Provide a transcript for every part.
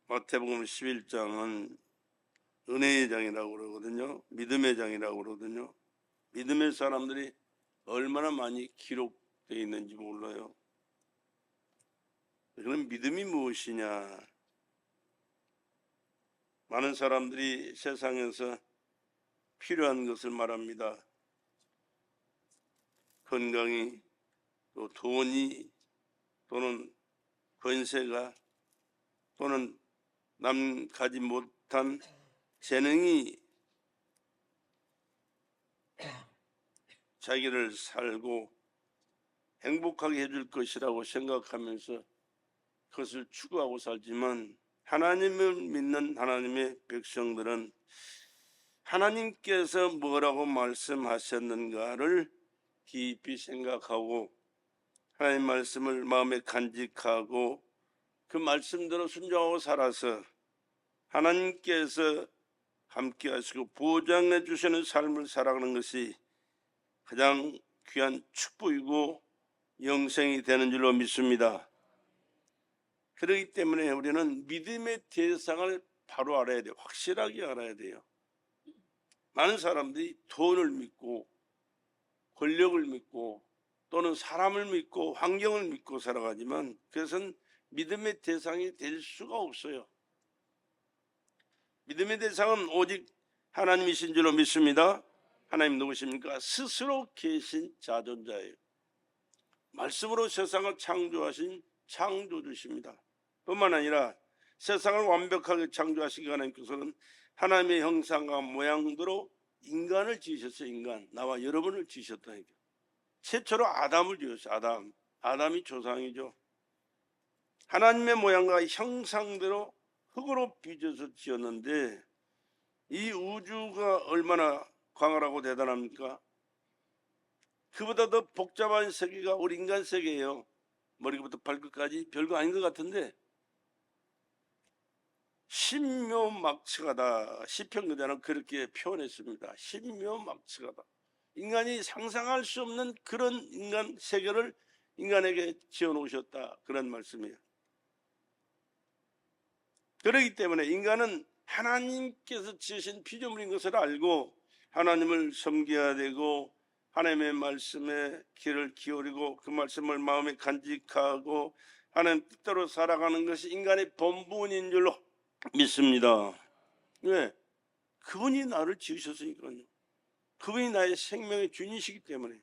마태복음 11장은 은혜의 장이라고 그러거든요. 믿음의 장이라고 그러거든요. 믿음의 사람들이 얼마나 많이 기록되어 있는지 몰라요. 그럼 믿음이 무엇이냐? 많은 사람들이 세상에서 필요한 것을 말합니다. 건강이, 또 돈이, 또는 권세가, 또는 남 가지 못한 재능이 자기를 살고 행복하게 해줄 것이라고 생각하면서 그것을 추구하고 살지만, 하나님을 믿는 하나님의 백성들은 하나님께서 뭐라고 말씀하셨는가를 깊이 생각하고 하나님 말씀을 마음에 간직하고 그 말씀대로 순종하고 살아서 하나님께서 함께 하시고 보장해 주시는 삶을 살아가는 것이 가장 귀한 축복이고 영생이 되는 줄로 믿습니다. 그렇기 때문에 우리는 믿음의 대상을 바로 알아야 돼요. 확실하게 알아야 돼요. 많은 사람들이 돈을 믿고 권력을 믿고 또는 사람을 믿고 환경을 믿고 살아가지만 그것은 믿음의 대상이 될 수가 없어요. 믿음의 대상은 오직 하나님이신 줄로 믿습니다. 하나님 누구십니까? 스스로 계신 자존자예요. 말씀으로 세상을 창조하신 창조주십니다. 뿐만 아니라 세상을 완벽하게 창조하시기 하나님께서는 하나님의 형상과 모양대로 인간을 지으셨어요. 인간, 나와 여러분을 지으셨다니까. 최초로 아담을 지으셨어요. 아담이 조상이죠. 하나님의 모양과 형상대로 흙으로 빚어서 지었는데 이 우주가 얼마나 광활하고 대단합니까? 그보다 더 복잡한 세계가 우리 인간 세계예요. 머리부터 발끝까지 별거 아닌 것 같은데 신묘막측하다. 시편기자는 그렇게 표현했습니다. 신묘막측하다. 인간이 상상할 수 없는 그런 인간 세계를 인간에게 지어놓으셨다. 그런 말씀이에요. 그렇기 때문에 인간은 하나님께서 지으신 피조물인 것을 알고 하나님을 섬겨야 되고 하나님의 말씀에 귀를 기울이고 그 말씀을 마음에 간직하고 하나님 뜻대로 살아가는 것이 인간의 본분인 줄로 믿습니다. 왜? 그분이 나를 지으셨으니까요. 그분이 나의 생명의 주인이시기 때문에,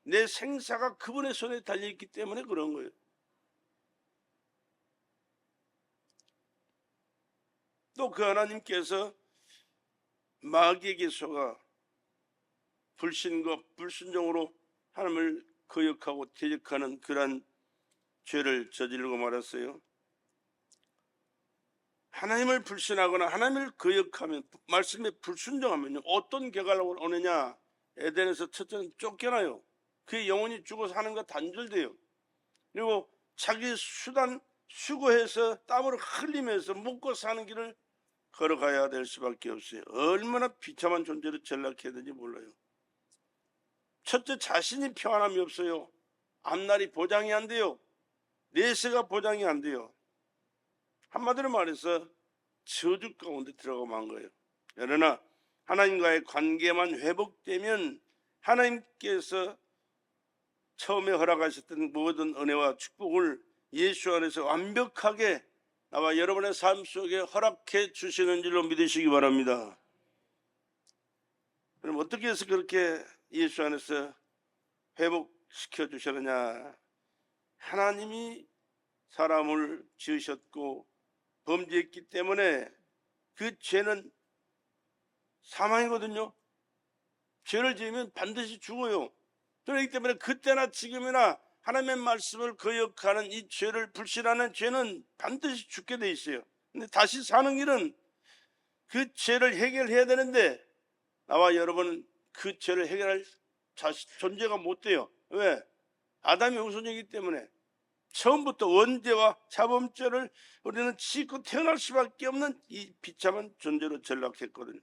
내 생사가 그분의 손에 달려있기 때문에 그런 거예요. 또 그 하나님께서 마귀에게 속아 불신과 불순종으로 하나님을 거역하고 대적하는 그러한 죄를 저지르고 말았어요. 하나님을 불신하거나 하나님을 거역하면, 말씀에 불순종하면 어떤 결과가 오느냐? 에덴에서 첫째는 쫓겨나요. 그의 영혼이 죽어서 하나님과 단절돼요. 그리고 자기 수고해서 땀을 흘리면서 먹고 사는 길을 걸어가야 될 수밖에 없어요. 얼마나 비참한 존재로 전락해야 되는지 몰라요. 첫째, 자신이 평안함이 없어요. 앞날이 보장이 안 돼요. 내세가 보장이 안 돼요. 한마디로 말해서 저주 가운데 들어가만 거예요. 그러나 하나님과의 관계만 회복되면 하나님께서 처음에 허락하셨던 모든 은혜와 축복을 예수 안에서 완벽하게 나와 여러분의 삶 속에 허락해 주시는 줄로 믿으시기 바랍니다. 그럼 어떻게 해서 그렇게 예수 안에서 회복시켜 주셨느냐? 하나님이 사람을 지으셨고 범죄했기 때문에 그 죄는 사망이거든요. 죄를 지으면 반드시 죽어요. 그렇기 때문에 그때나 지금이나 하나님의 말씀을 거역하는 이 죄를 불신하는 죄는 반드시 죽게 돼 있어요. 근데 다시 사는 길은 그 죄를 해결해야 되는데 나와 여러분은 그 죄를 해결할 존재가 못 돼요. 왜? 아담이 우선이기 때문에 처음부터 원죄와 자범죄를 우리는 짓고 태어날 수밖에 없는 이 비참한 존재로 전락했거든요.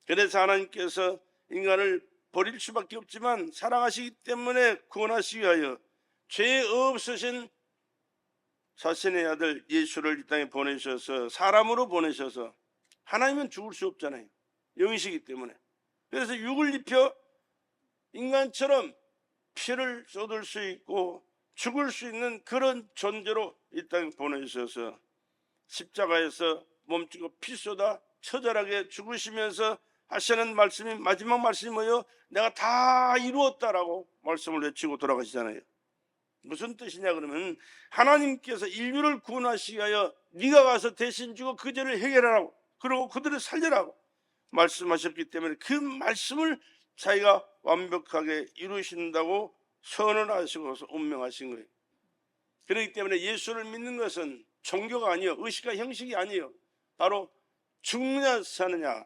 그래서 하나님께서 인간을 버릴 수밖에 없지만 사랑하시기 때문에 구원하시기 위하여 죄 없으신 자신의 아들 예수를 이 땅에 보내셔서, 사람으로 보내셔서, 하나님은 죽을 수 없잖아요. 영이시기 때문에. 그래서 육을 입혀 인간처럼 피를 쏟을 수 있고 죽을 수 있는 그런 존재로 이 땅에 보내셔서 십자가에서 몸주고 피 쏟아 처절하게 죽으시면서 하시는 말씀이, 마지막 말씀이 뭐예요? 내가 다 이루었다라고 말씀을 외치고 돌아가시잖아요. 무슨 뜻이냐 그러면, 하나님께서 인류를 구원하시기 위하여 네가 가서 대신 주고 그 죄를 해결하라고, 그리고 그들을 살리라고 말씀하셨기 때문에 그 말씀을 자기가 완벽하게 이루신다고 선언하시고서 운명하신 거예요. 그렇기 때문에 예수를 믿는 것은 종교가 아니요, 의식과 형식이 아니요, 바로 죽느냐 사느냐,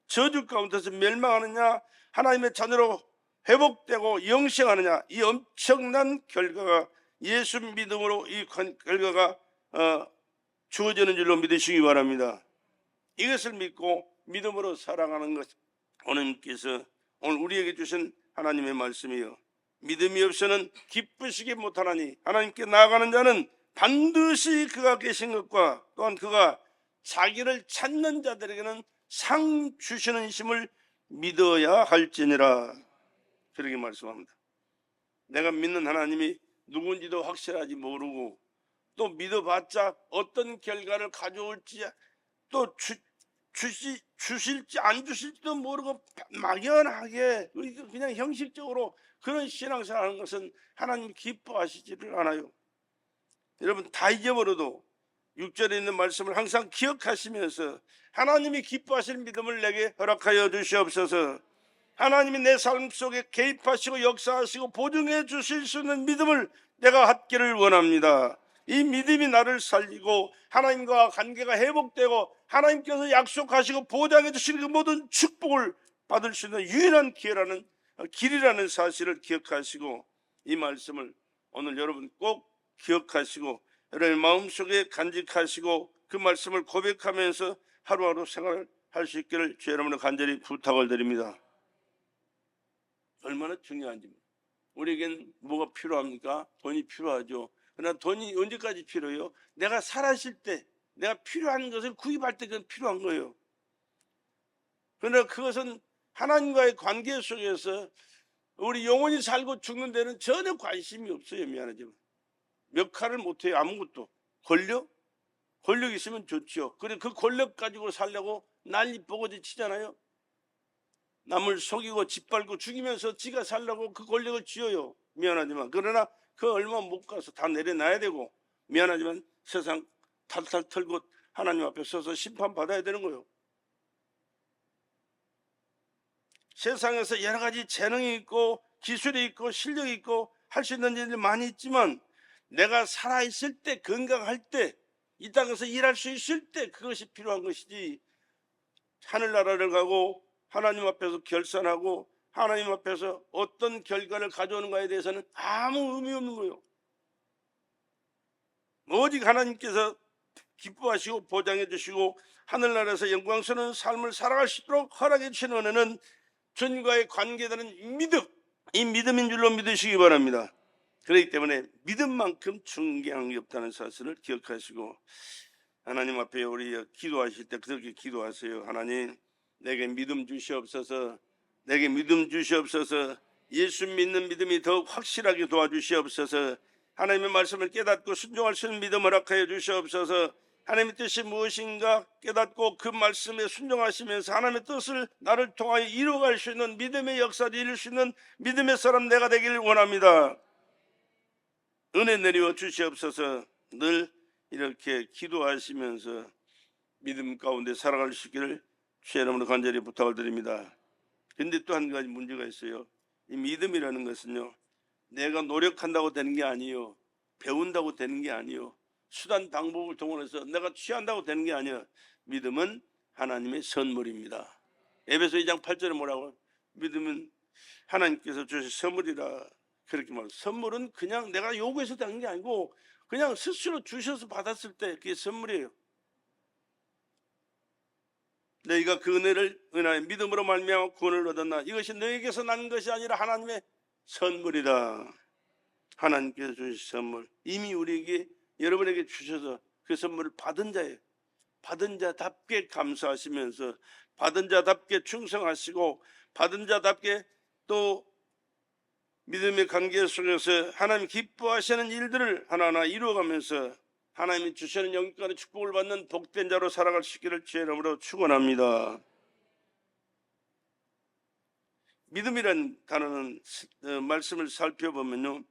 저주 가운데서 멸망하느냐, 하나님의 자녀로 회복되고 영생하느냐, 이 엄청난 결과가, 예수 믿음으로 이 결과가 주어지는 줄로 믿으시기 바랍니다. 이것을 믿고 믿음으로 살아가는 것, 하나님께서 오늘 우리에게 주신 하나님의 말씀이요, 믿음이 없이는 기쁘시게 못하나니 하나님께 나아가는 자는 반드시 그가 계신 것과 또한 그가 자기를 찾는 자들에게는 상 주시는 힘을 믿어야 할지니라, 그렇게 말씀합니다. 내가 믿는 하나님이 누군지도 확실하지 모르고, 또 믿어봤자 어떤 결과를 가져올지, 또 주실지 안 주실지도 모르고 막연하게 그냥 형식적으로 그런 신앙생활하는 것은 하나님 기뻐하시지를 않아요. 여러분, 다 잊어버려도 6절에 있는 말씀을 항상 기억하시면서 하나님이 기뻐하시는 믿음을 내게 허락하여 주시옵소서. 하나님이 내 삶 속에 개입하시고 역사하시고 보증해 주실 수 있는 믿음을 내가 갖기를 원합니다. 이 믿음이 나를 살리고 하나님과 관계가 회복되고 하나님께서 약속하시고 보장해 주시는 그 모든 축복을 받을 수 있는 유일한 길이라는 사실을 기억하시고, 이 말씀을 오늘 여러분 꼭 기억하시고 여러분의 마음속에 간직하시고 그 말씀을 고백하면서 하루하루 생활을 할 수 있기를 주 여러분을 간절히 부탁을 드립니다. 얼마나 중요한지. 우리에겐 뭐가 필요합니까? 돈이 필요하죠. 그러나 돈이 언제까지 필요해요? 내가 살아있을 때, 내가 필요한 것을 구입할 때 그건 필요한 거예요. 그러나 그것은 하나님과의 관계 속에서 우리 영혼이 살고 죽는 데는 전혀 관심이 없어요. 미안하지만 역할을 못해요. 아무것도. 권력 있으면 좋죠. 그래, 그 권력 가지고 살려고 난리 뽀거지 치잖아요. 남을 속이고 짓밟고 죽이면서 지가 살려고 그 권력을 쥐어요. 미안하지만. 그러나 그 얼마 못 가서 다 내려놔야 되고, 미안하지만 세상 탈탈 털고 하나님 앞에 서서 심판받아야 되는 거예요. 세상에서 여러 가지 재능이 있고 기술이 있고 실력이 있고 할 수 있는 일이 많이 있지만, 내가 살아있을 때, 건강할 때, 이 땅에서 일할 수 있을 때 그것이 필요한 것이지, 하늘나라를 가고 하나님 앞에서 결산하고 하나님 앞에서 어떤 결과를 가져오는가에 대해서는 아무 의미 없는 거예요. 오직 하나님께서 기뻐하시고 보장해 주시고 하늘나라에서 영광스러운 삶을 살아갈 수 있도록 허락해 주시는 은혜는 주님과의 관계되는 믿음, 이 믿음인 줄로 믿으시기 바랍니다. 그렇기 때문에 믿음만큼 중요한 게 없다는 사실을 기억하시고, 하나님 앞에 우리 기도하실 때 그렇게 기도하세요. 하나님, 내게 믿음 주시옵소서. 내게 믿음 주시옵소서. 예수 믿는 믿음이 더욱 확실하게 도와주시옵소서. 하나님의 말씀을 깨닫고 순종할 수 있는 믿음을 허락하여 주시옵소서. 하나님의 뜻이 무엇인가 깨닫고 그 말씀에 순종하시면서 하나님의 뜻을 나를 통하여 이루어갈 수 있는 믿음의 역사를 이룰 수 있는 믿음의 사람 내가 되기를 원합니다. 은혜 내리워 주시옵소서. 늘 이렇게 기도하시면서 믿음 가운데 살아갈 수 있기를 주 여러분을 간절히 부탁을 드립니다. 그런데 또 한 가지 문제가 있어요. 이 믿음이라는 것은요, 내가 노력한다고 되는 게 아니에요. 배운다고 되는 게 아니에요. 수단 방법을 동원해서 내가 취한다고 되는 게 아니에요. 믿음은 하나님의 선물입니다. 에베소 2장 8절에 뭐라고? 믿음은 하나님께서 주신 선물이라, 그렇게 말해요. 선물은 그냥 내가 요구해서 되는 게 아니고 그냥 스스로 주셔서 받았을 때 그게 선물이에요. 너희가 그 은혜를 믿음으로 말미암아 구원을 얻었나, 이것이 너희에게서 난 것이 아니라 하나님의 선물이다. 하나님께서 주신 선물, 이미 우리에게 여러분에게 주셔서 그 선물을 받은 자예요. 받은 자답게 감사하시면서 받은 자답게 충성하시고 받은 자답게 또 믿음의 관계 속에서 하나님 기뻐하시는 일들을 하나하나 이루어가면서 하나님이 주시는 영육간의 축복을 받는 복된 자로 살아갈 수 있기를 주의 이름으로 축원합니다. 믿음이란 단어는 말씀을 살펴보면요,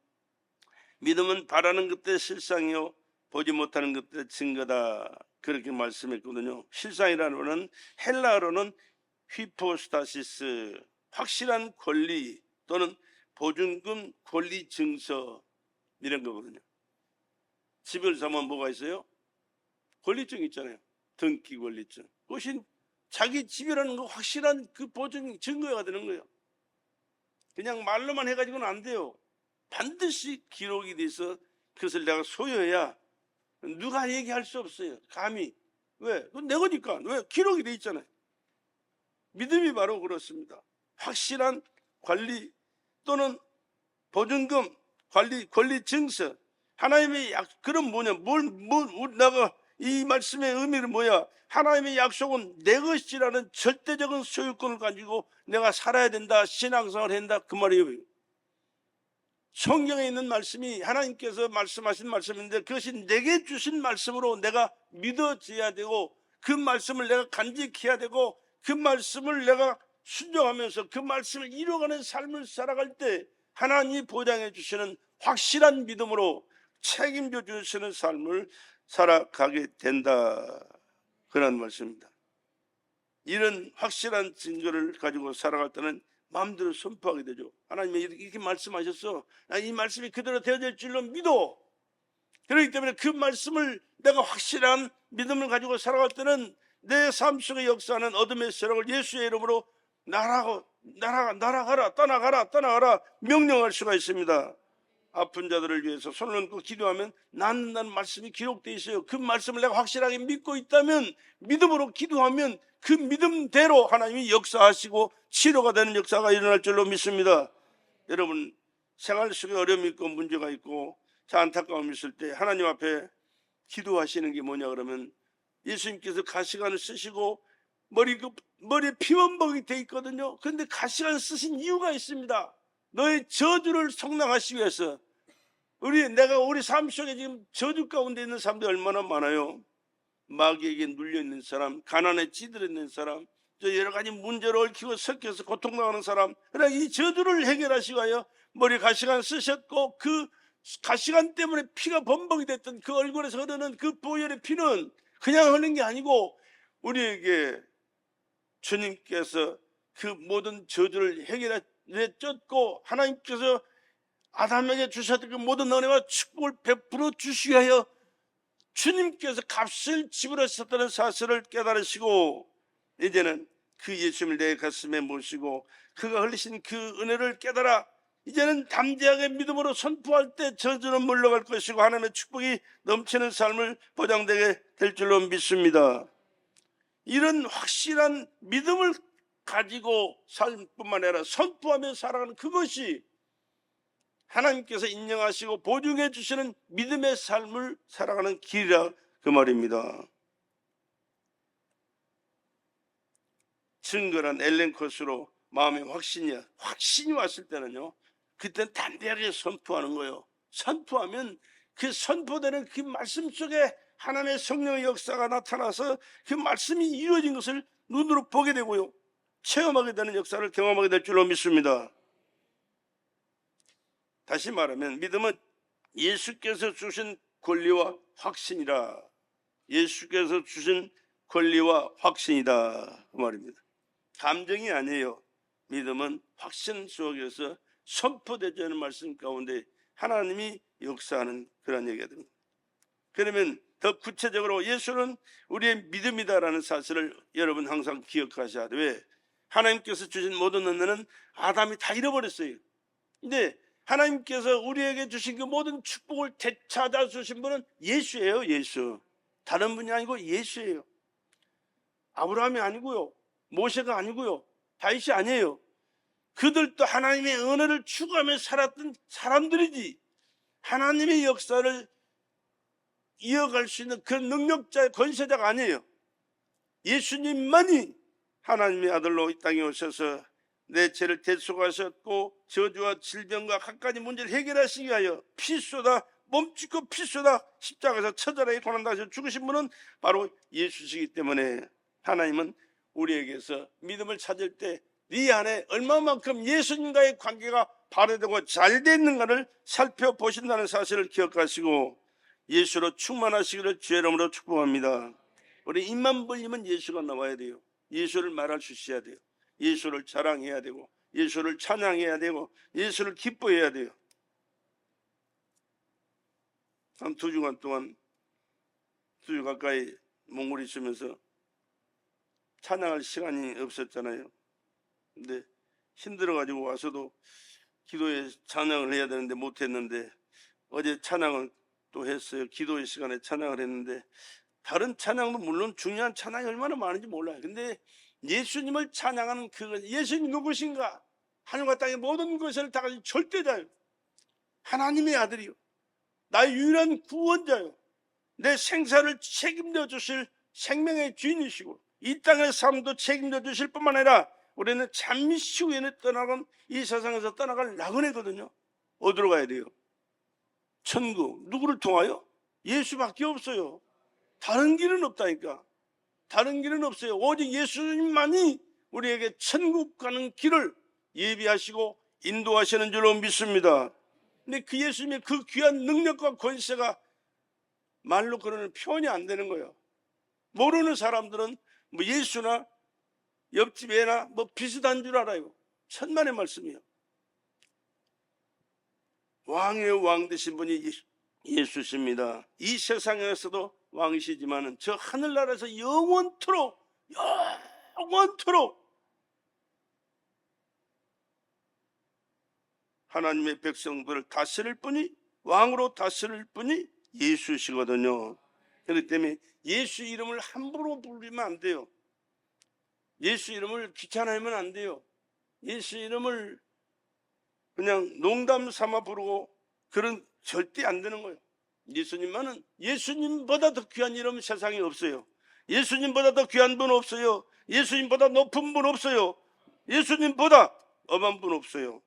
믿음은 바라는 것들의 실상이요 보지 못하는 것들의 증거다, 그렇게 말씀했거든요. 실상이라는 것은 헬라어로는 휘포스타시스, 확실한 권리 또는 보증금 권리 증서, 이런 거거든요. 집을 사면 뭐가 있어요? 권리증 있잖아요. 등기 권리증. 그것이 자기 집이라는 거 확실한 그 보증 증거가 되는 거예요. 그냥 말로만 해가지고는 안 돼요. 반드시 기록이 돼서 그것을 내가 소유해야 누가 얘기할 수 없어요. 감히. 왜? 그건 내 거니까. 왜? 기록이 돼 있잖아요. 믿음이 바로 그렇습니다. 확실한 관리 또는 보증금, 권리 증서. 하나님의 그럼 뭐냐? 내가 이 말씀의 의미는 뭐야? 하나님의 약속은 내 것이라는 절대적인 소유권을 가지고 내가 살아야 된다, 신앙생활을 한다, 그 말이에요. 성경에 있는 말씀이 하나님께서 말씀하신 말씀인데 그것이 내게 주신 말씀으로 내가 믿어져야 되고 그 말씀을 내가 간직해야 되고 그 말씀을 내가 순종하면서 그 말씀을 이루어가는 삶을 살아갈 때 하나님이 보장해 주시는 확실한 믿음으로 책임져 주시는 삶을 살아가게 된다, 그런 말씀입니다. 이런 확실한 증거를 가지고 살아갈 때는 마음대로 선포하게 되죠. 하나님이 이렇게 말씀하셨어. 나 이 말씀이 그대로 되어질 줄로 믿어. 그렇기 때문에 그 말씀을 내가 확실한 믿음을 가지고 살아갈 때는 내 삶 속의 역사는 어둠의 세력을 예수의 이름으로 날아가라, 떠나가라 명령할 수가 있습니다. 아픈 자들을 위해서 손을 얹고 기도하면 낫는다는 말씀이 기록되어 있어요. 그 말씀을 내가 확실하게 믿고 있다면, 믿음으로 기도하면 그 믿음대로 하나님이 역사하시고 치료가 되는 역사가 일어날 줄로 믿습니다. 여러분, 생활 속에 어려움이 있고 문제가 있고 안타까움이 있을 때 하나님 앞에 기도하시는 게 뭐냐 그러면, 예수님께서 가시관을 쓰시고 머리에 피원복이 돼 있거든요. 그런데 가시관 쓰신 이유가 있습니다. 너의 저주를 속량하시기 위해서. 우리 삶 속에 지금 저주 가운데 있는 사람들이 얼마나 많아요. 마귀에게 눌려있는 사람, 가난에 찌들어 있는 사람, 여러 가지 문제로 얽히고 섞여서 고통당하는 사람. 그러나 이 저주를 해결하시기 위하여 머리 가시관 쓰셨고, 그 가시관 때문에 피가 범벅이 됐던 그 얼굴에서 흐르는 그 보혈의 피는 그냥 흐르는 게 아니고 우리에게 주님께서 그 모든 저주를 해결해 쫓고 하나님께서 아담에게 주셨던 그 모든 은혜와 축복을 베풀어 주시기 위하여 주님께서 값을 지불하셨다는 사실을 깨달으시고, 이제는 그 예수님을 내 가슴에 모시고 그가 흘리신 그 은혜를 깨달아 이제는 담대하게 믿음으로 선포할 때 저주는 물러갈 것이고 하나님의 축복이 넘치는 삶을 보장되게 될 줄로 믿습니다. 이런 확실한 믿음을 가지고 삶뿐만 아니라 선포하며 살아가는 그것이 하나님께서 인정하시고 보증해 주시는 믿음의 삶을 살아가는 길이라, 그 말입니다. 증거란 엘렌컷으로 마음의 확신이 왔을 때는요, 그때는 담대하게 선포하는 거예요. 선포하면 그 선포되는 그 말씀 속에 하나님의 성령의 역사가 나타나서 그 말씀이 이루어진 것을 눈으로 보게 되고요, 체험하게 되는 역사를 경험하게 될 줄로 믿습니다. 다시 말하면 믿음은 예수께서 주신 권리와 확신이라. 예수께서 주신 권리와 확신이다, 그 말입니다. 감정이 아니에요. 믿음은 확신 속에서 선포되지 않은 말씀 가운데 하나님이 역사하는 그런 얘기가 됩니다. 그러면 더 구체적으로 예수는 우리의 믿음이다라는 사실을 여러분 항상 기억하셔야 돼요. 왜? 하나님께서 주신 모든 은혜는 아담이 다 잃어버렸어요. 근데 하나님께서 우리에게 주신 그 모든 축복을 되찾아 주신 분은 예수예요. 예수. 다른 분이 아니고 예수예요. 아브라함이 아니고요, 모세가 아니고요, 다윗이 아니에요. 그들도 하나님의 은혜를 추구하며 살았던 사람들이지, 하나님의 역사를 이어갈 수 있는 그 능력자의 권세자가 아니에요. 예수님만이 하나님의 아들로 이 땅에 오셔서 내 죄를 대속하셨고 저주와 질병과 각가지 문제를 해결하시기 위하여 피 쏟아 몸짓고 피 쏟아 십자가에서 처절하게 고난당하셔 죽으신 분은 바로 예수시기 때문에 하나님은 우리에게서 믿음을 찾을 때 네 안에 얼마만큼 예수님과의 관계가 발휘되고 잘 됐는가를 살펴보신다는 사실을 기억하시고 예수로 충만하시기를 주의 이름으로 축복합니다. 우리 입만 벌리면 예수가 나와야 돼요. 예수를 말할 수 있어야 돼요. 예수를 자랑해야 되고 예수를 찬양해야 되고 예수를 기뻐해야 돼요. 한 2주간 동안 2주 가까이 몽골에 있으면서 찬양할 시간이 없었잖아요. 근데 힘들어가지고 와서도 기도에 찬양을 해야 되는데 못했는데 어제 찬양을 또 했어요. 기도의 시간에 찬양을 했는데 다른 찬양도 물론 중요한 찬양이 얼마나 많은지 몰라요. 근데 예수님을 찬양하는 그 예수님 누구신가? 하늘과 땅의 모든 것을 다 가진 절대자요. 하나님의 아들이요. 나의 유일한 구원자요. 내 생사를 책임져 주실 생명의 주인이시고 이 땅의 삶도 책임져 주실 뿐만 아니라 우리는 잠시 후에는 떠나간 이 세상에서 떠나갈 나그네거든요. 어디로 가야 돼요? 천국. 누구를 통하여? 예수밖에 없어요. 다른 길은 없다니까. 다른 길은 없어요. 오직 예수님만이 우리에게 천국 가는 길을 예비하시고 인도하시는 줄로 믿습니다. 근데 그 예수님의 그 귀한 능력과 권세가 말로 그러는 표현이 안 되는 거예요. 모르는 사람들은 뭐 예수나 옆집 애나 뭐 비슷한 줄 알아요. 천만의 말씀이에요. 왕의 왕 되신 분이 예수십니다. 이 세상에서도 왕이시지만 저 하늘나라에서 영원토록 하나님의 백성들을 다스릴 분이 왕으로 다스릴 분이 예수시거든요. 그렇기 때문에 예수 이름을 함부로 부르면 안 돼요. 예수 이름을 귀찮아하면 안 돼요. 예수 이름을 그냥 농담 삼아 부르고 그런 절대 안 되는 거예요. 예수님만은 예수님보다 더 귀한 이름 세상에 없어요. 예수님보다 더 귀한 분 없어요. 예수님보다 높은 분 없어요. 예수님보다 엄한 분 없어요.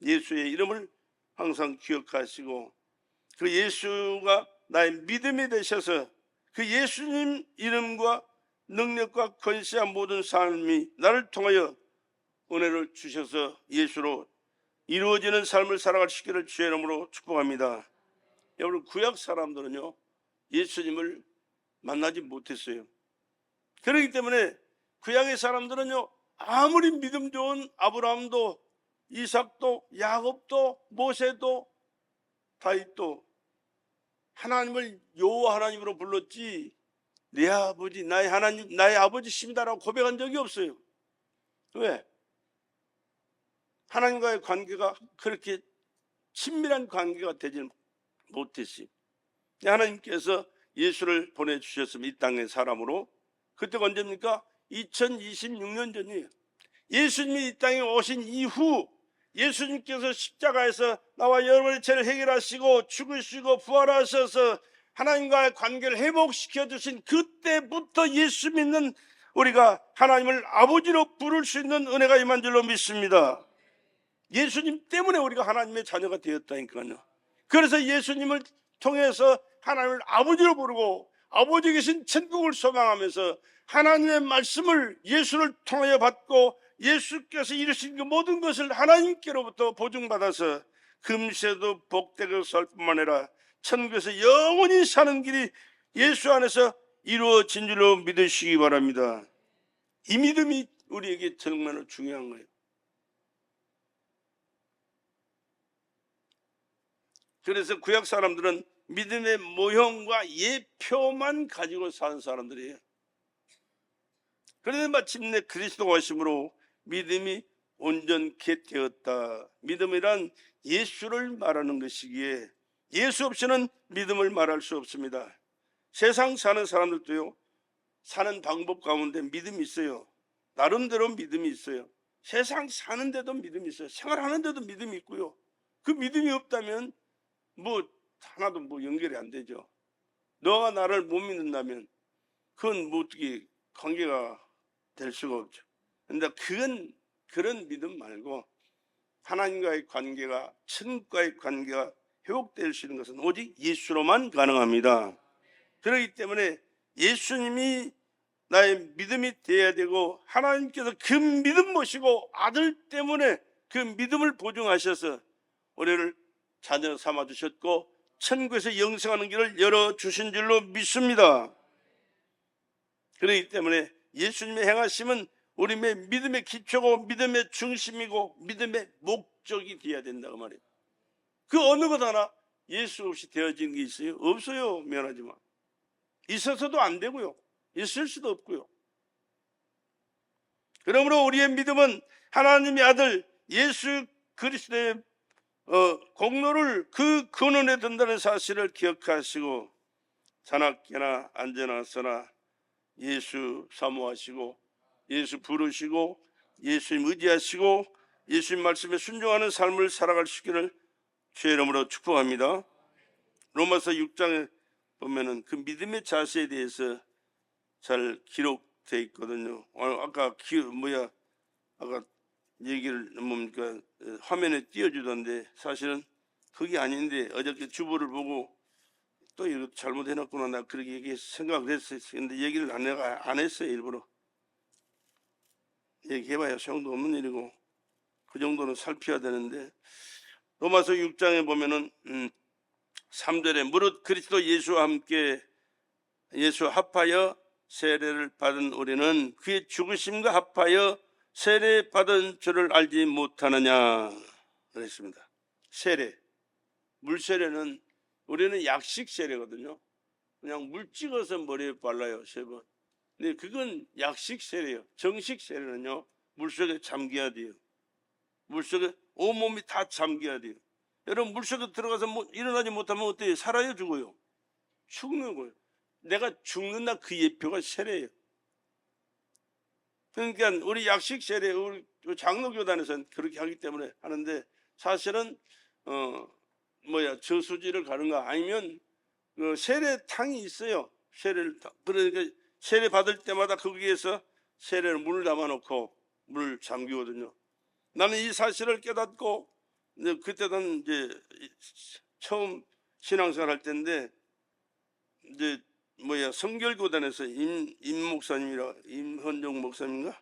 예수의 이름을 항상 기억하시고 그 예수가 나의 믿음이 되셔서 그 예수님 이름과 능력과 권세한 모든 삶이 나를 통하여 은혜를 주셔서 예수로 이루어지는 삶을 살아갈 수 있기를 주의 이름으로 축복합니다. 여러분, 구약 사람들은요 예수님을 만나지 못했어요. 그렇기 때문에 구약의 사람들은요 아무리 믿음 좋은 아브라함도 이삭도 야곱도 모세도 다윗도 하나님을 여호와 하나님으로 불렀지 내 아버지 나의 하나님 나의 아버지십니다라고 고백한 적이 없어요. 왜? 하나님과의 관계가 그렇게 친밀한 관계가 되지 못했어요. 하나님께서 예수를 보내주셨으면 이 땅의 사람으로 그때가 언제입니까? 2026년 전이에요. 예수님이 이 땅에 오신 이후 예수님께서 십자가에서 나와 여러분의 죄를 해결하시고 죽으시고 부활하셔서 하나님과의 관계를 회복시켜 주신 그때부터 예수 믿는 우리가 하나님을 아버지로 부를 수 있는 은혜가 임한 줄로 믿습니다. 예수님 때문에 우리가 하나님의 자녀가 되었다니까요. 그래서 예수님을 통해서 하나님을 아버지로 부르고 아버지 계신 천국을 소망하면서 하나님의 말씀을 예수를 통하여 받고 예수께서 이루신 그 모든 것을 하나님께로부터 보증받아서 금세도 복되게 살 뿐만 아니라 천국에서 영원히 사는 길이 예수 안에서 이루어진 줄로 믿으시기 바랍니다. 이 믿음이 우리에게 정말 중요한 거예요. 그래서 구약 사람들은 믿음의 모형과 예표만 가지고 사는 사람들이에요. 그런데 마침내 그리스도가 오심으로 믿음이 온전케 되었다. 믿음이란 예수를 말하는 것이기에 예수 없이는 믿음을 말할 수 없습니다. 세상 사는 사람들도요 사는 방법 가운데 믿음이 있어요. 나름대로 믿음이 있어요. 세상 사는데도 믿음이 있어요. 생활하는데도 믿음이 있고요. 그 믿음이 없다면 뭐 하나도 뭐 연결이 안 되죠. 너가 나를 못 믿는다면 그건 뭐 어떻게 관계가 될 수가 없죠. 그런데 그건 그런 믿음 말고 하나님과의 관계가, 천국과의 관계가 회복될 수 있는 것은 오직 예수로만 가능합니다. 그렇기 때문에 예수님이 나의 믿음이 되어야 되고, 하나님께서 그 믿음 모시고 아들 때문에 그 믿음을 보증하셔서 우리를 자녀 삼아 주셨고 천국에서 영생하는 길을 열어주신 줄로 믿습니다. 그렇기 때문에 예수님의 행하심은 우리 믿음의 기초고 믿음의 중심이고 믿음의 목적이 되어야 된다고 말이에요. 그 어느 것 하나 예수 없이 되어진 게 있어요? 없어요. 미안하지만 있어서도 안 되고요, 있을 수도 없고요. 그러므로 우리의 믿음은 하나님의 아들 예수 그리스도의 공로를 그 근원에 든다는 사실을 기억하시고, 자나깨나 앉아나서나 예수 사모하시고 예수 부르시고 예수님 의지하시고 예수님 말씀에 순종하는 삶을 살아갈 수 있기를 주의 이름으로 축복합니다. 로마서 6장에 보면은 그 믿음의 자세에 대해서 잘 기록되어 있거든요. 아까 아까 얘기를 뭡니까 화면에 띄워주던데 사실은 그게 아닌데 어저께 주보를 보고 또 이거 잘못해놨구나, 나 그렇게 생각을 했어요. 근데 얘기를 안 했어요. 일부러 얘기해봐야 소용도 없는 일이고 그 정도는 살펴야 되는데, 로마서 6장에 보면은 3절에 무릇 그리스도 예수와 함께 예수와 합하여 세례를 받은 우리는 그의 죽으심과 합하여 세례 받은 줄을 알지 못하느냐 그랬습니다. 세례, 물세례는 우리는 약식 세례거든요. 그냥 물 찍어서 머리에 발라요, 3번. 근데 그건 약식 세례예요. 정식 세례는요, 물속에 잠겨야 돼요. 물속에 온몸이 다 잠겨야 돼요. 여러분, 물속에 들어가서 일어나지 못하면 어때요? 살아요, 죽어요? 죽는 거예요. 내가 죽는다, 그 예표가 세례예요. 그러니까 우리 약식 세례, 우리 장로교단에서는 그렇게 하기 때문에 하는데, 사실은 저수지를 가는가 아니면 그 세례탕이 있어요. 그러니까 세례 받을 때마다 거기에서 세례를 물을 담아놓고 물 잠기거든요. 나는 이 사실을 깨닫고 그때는 이제 처음 신앙생활 할 때인데, 이제 성결교단에서 임 목사님이라, 임헌종 목사님인가,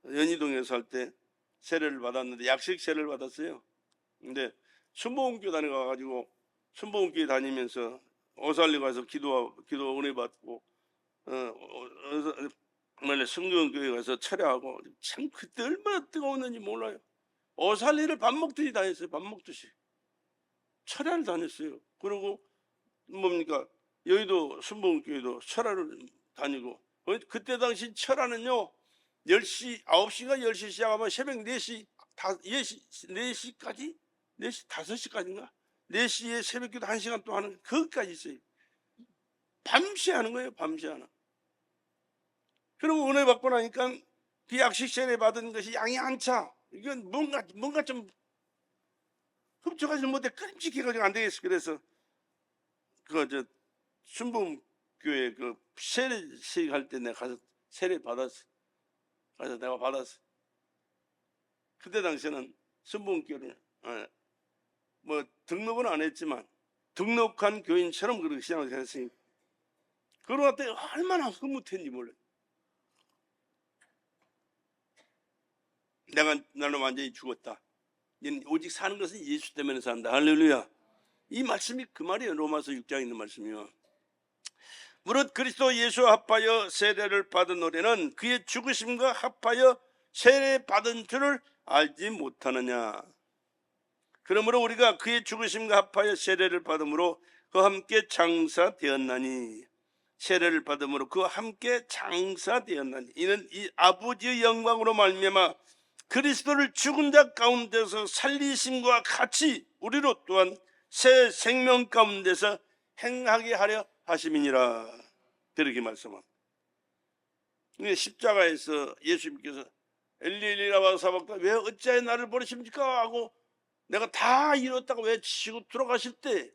연희동에서 할 때 세례를 받았는데 약식 세례를 받았어요. 근데 순복음교단에 가가지고 순복음교회 다니면서 오살리 가서 기도 은혜 받고 성경교회 가서 철야하고, 참 그때 얼마나 뜨거웠는지 몰라요. 오살리를 밥 먹듯이 다녔어요. 밥 먹듯이 철야를 다녔어요. 그리고 여의도 순복음교회도 철야를 다니고, 그때 당시 철야는요 10시, 9시가 10시 시작하면 새벽 4시, 4시까지 4시, 5시까지인가 4시에 새벽기도 1시간 또 하는, 그것까지 있어요. 밤새 하는 거예요. 밤새 하나. 그리고 은혜 받고 나니까 그 약식 세례 받은 것이 양이 안 차. 이건 뭔가 좀 흡족하지 못해 끔찍해가지고 안 되겠어. 그래서 순복음교회 그 세례식 할 때 내가 가서 세례 받았어. 가서 내가 받았어. 그때 당시에는 순복음교회를 등록은 안 했지만 등록한 교인처럼 그렇게 신앙을 했으니, 그러고 때 얼마나 흐뭇했는지 몰라요. 나는 완전히 죽었다. 오직 사는 것은 예수 때문에 산다. 할렐루야. 이 말씀이 그 말이에요. 로마서 6장에 있는 말씀이요. 무릇 그리스도 예수와 합하여 세례를 받은 우리는 그의 죽으심과 합하여 세례 받은 줄을 알지 못하느냐. 그러므로 우리가 그의 죽으심과 합하여 세례를 받음으로 그와 함께 장사되었나니, 세례를 받음으로 그와 함께 장사되었나니, 이는 이 아버지의 영광으로 말미암아 그리스도를 죽은 자 가운데서 살리심과 같이 우리로 또한 새 생명 가운데서 행하게 하려 하심이니라. 그렇게 말씀합니다. 십자가에서 예수님께서 엘리 라마 사박다 왜 어찌하여 나를 버리십니까 하고 내가 다 이뤘다고 외치시고 들어가실 때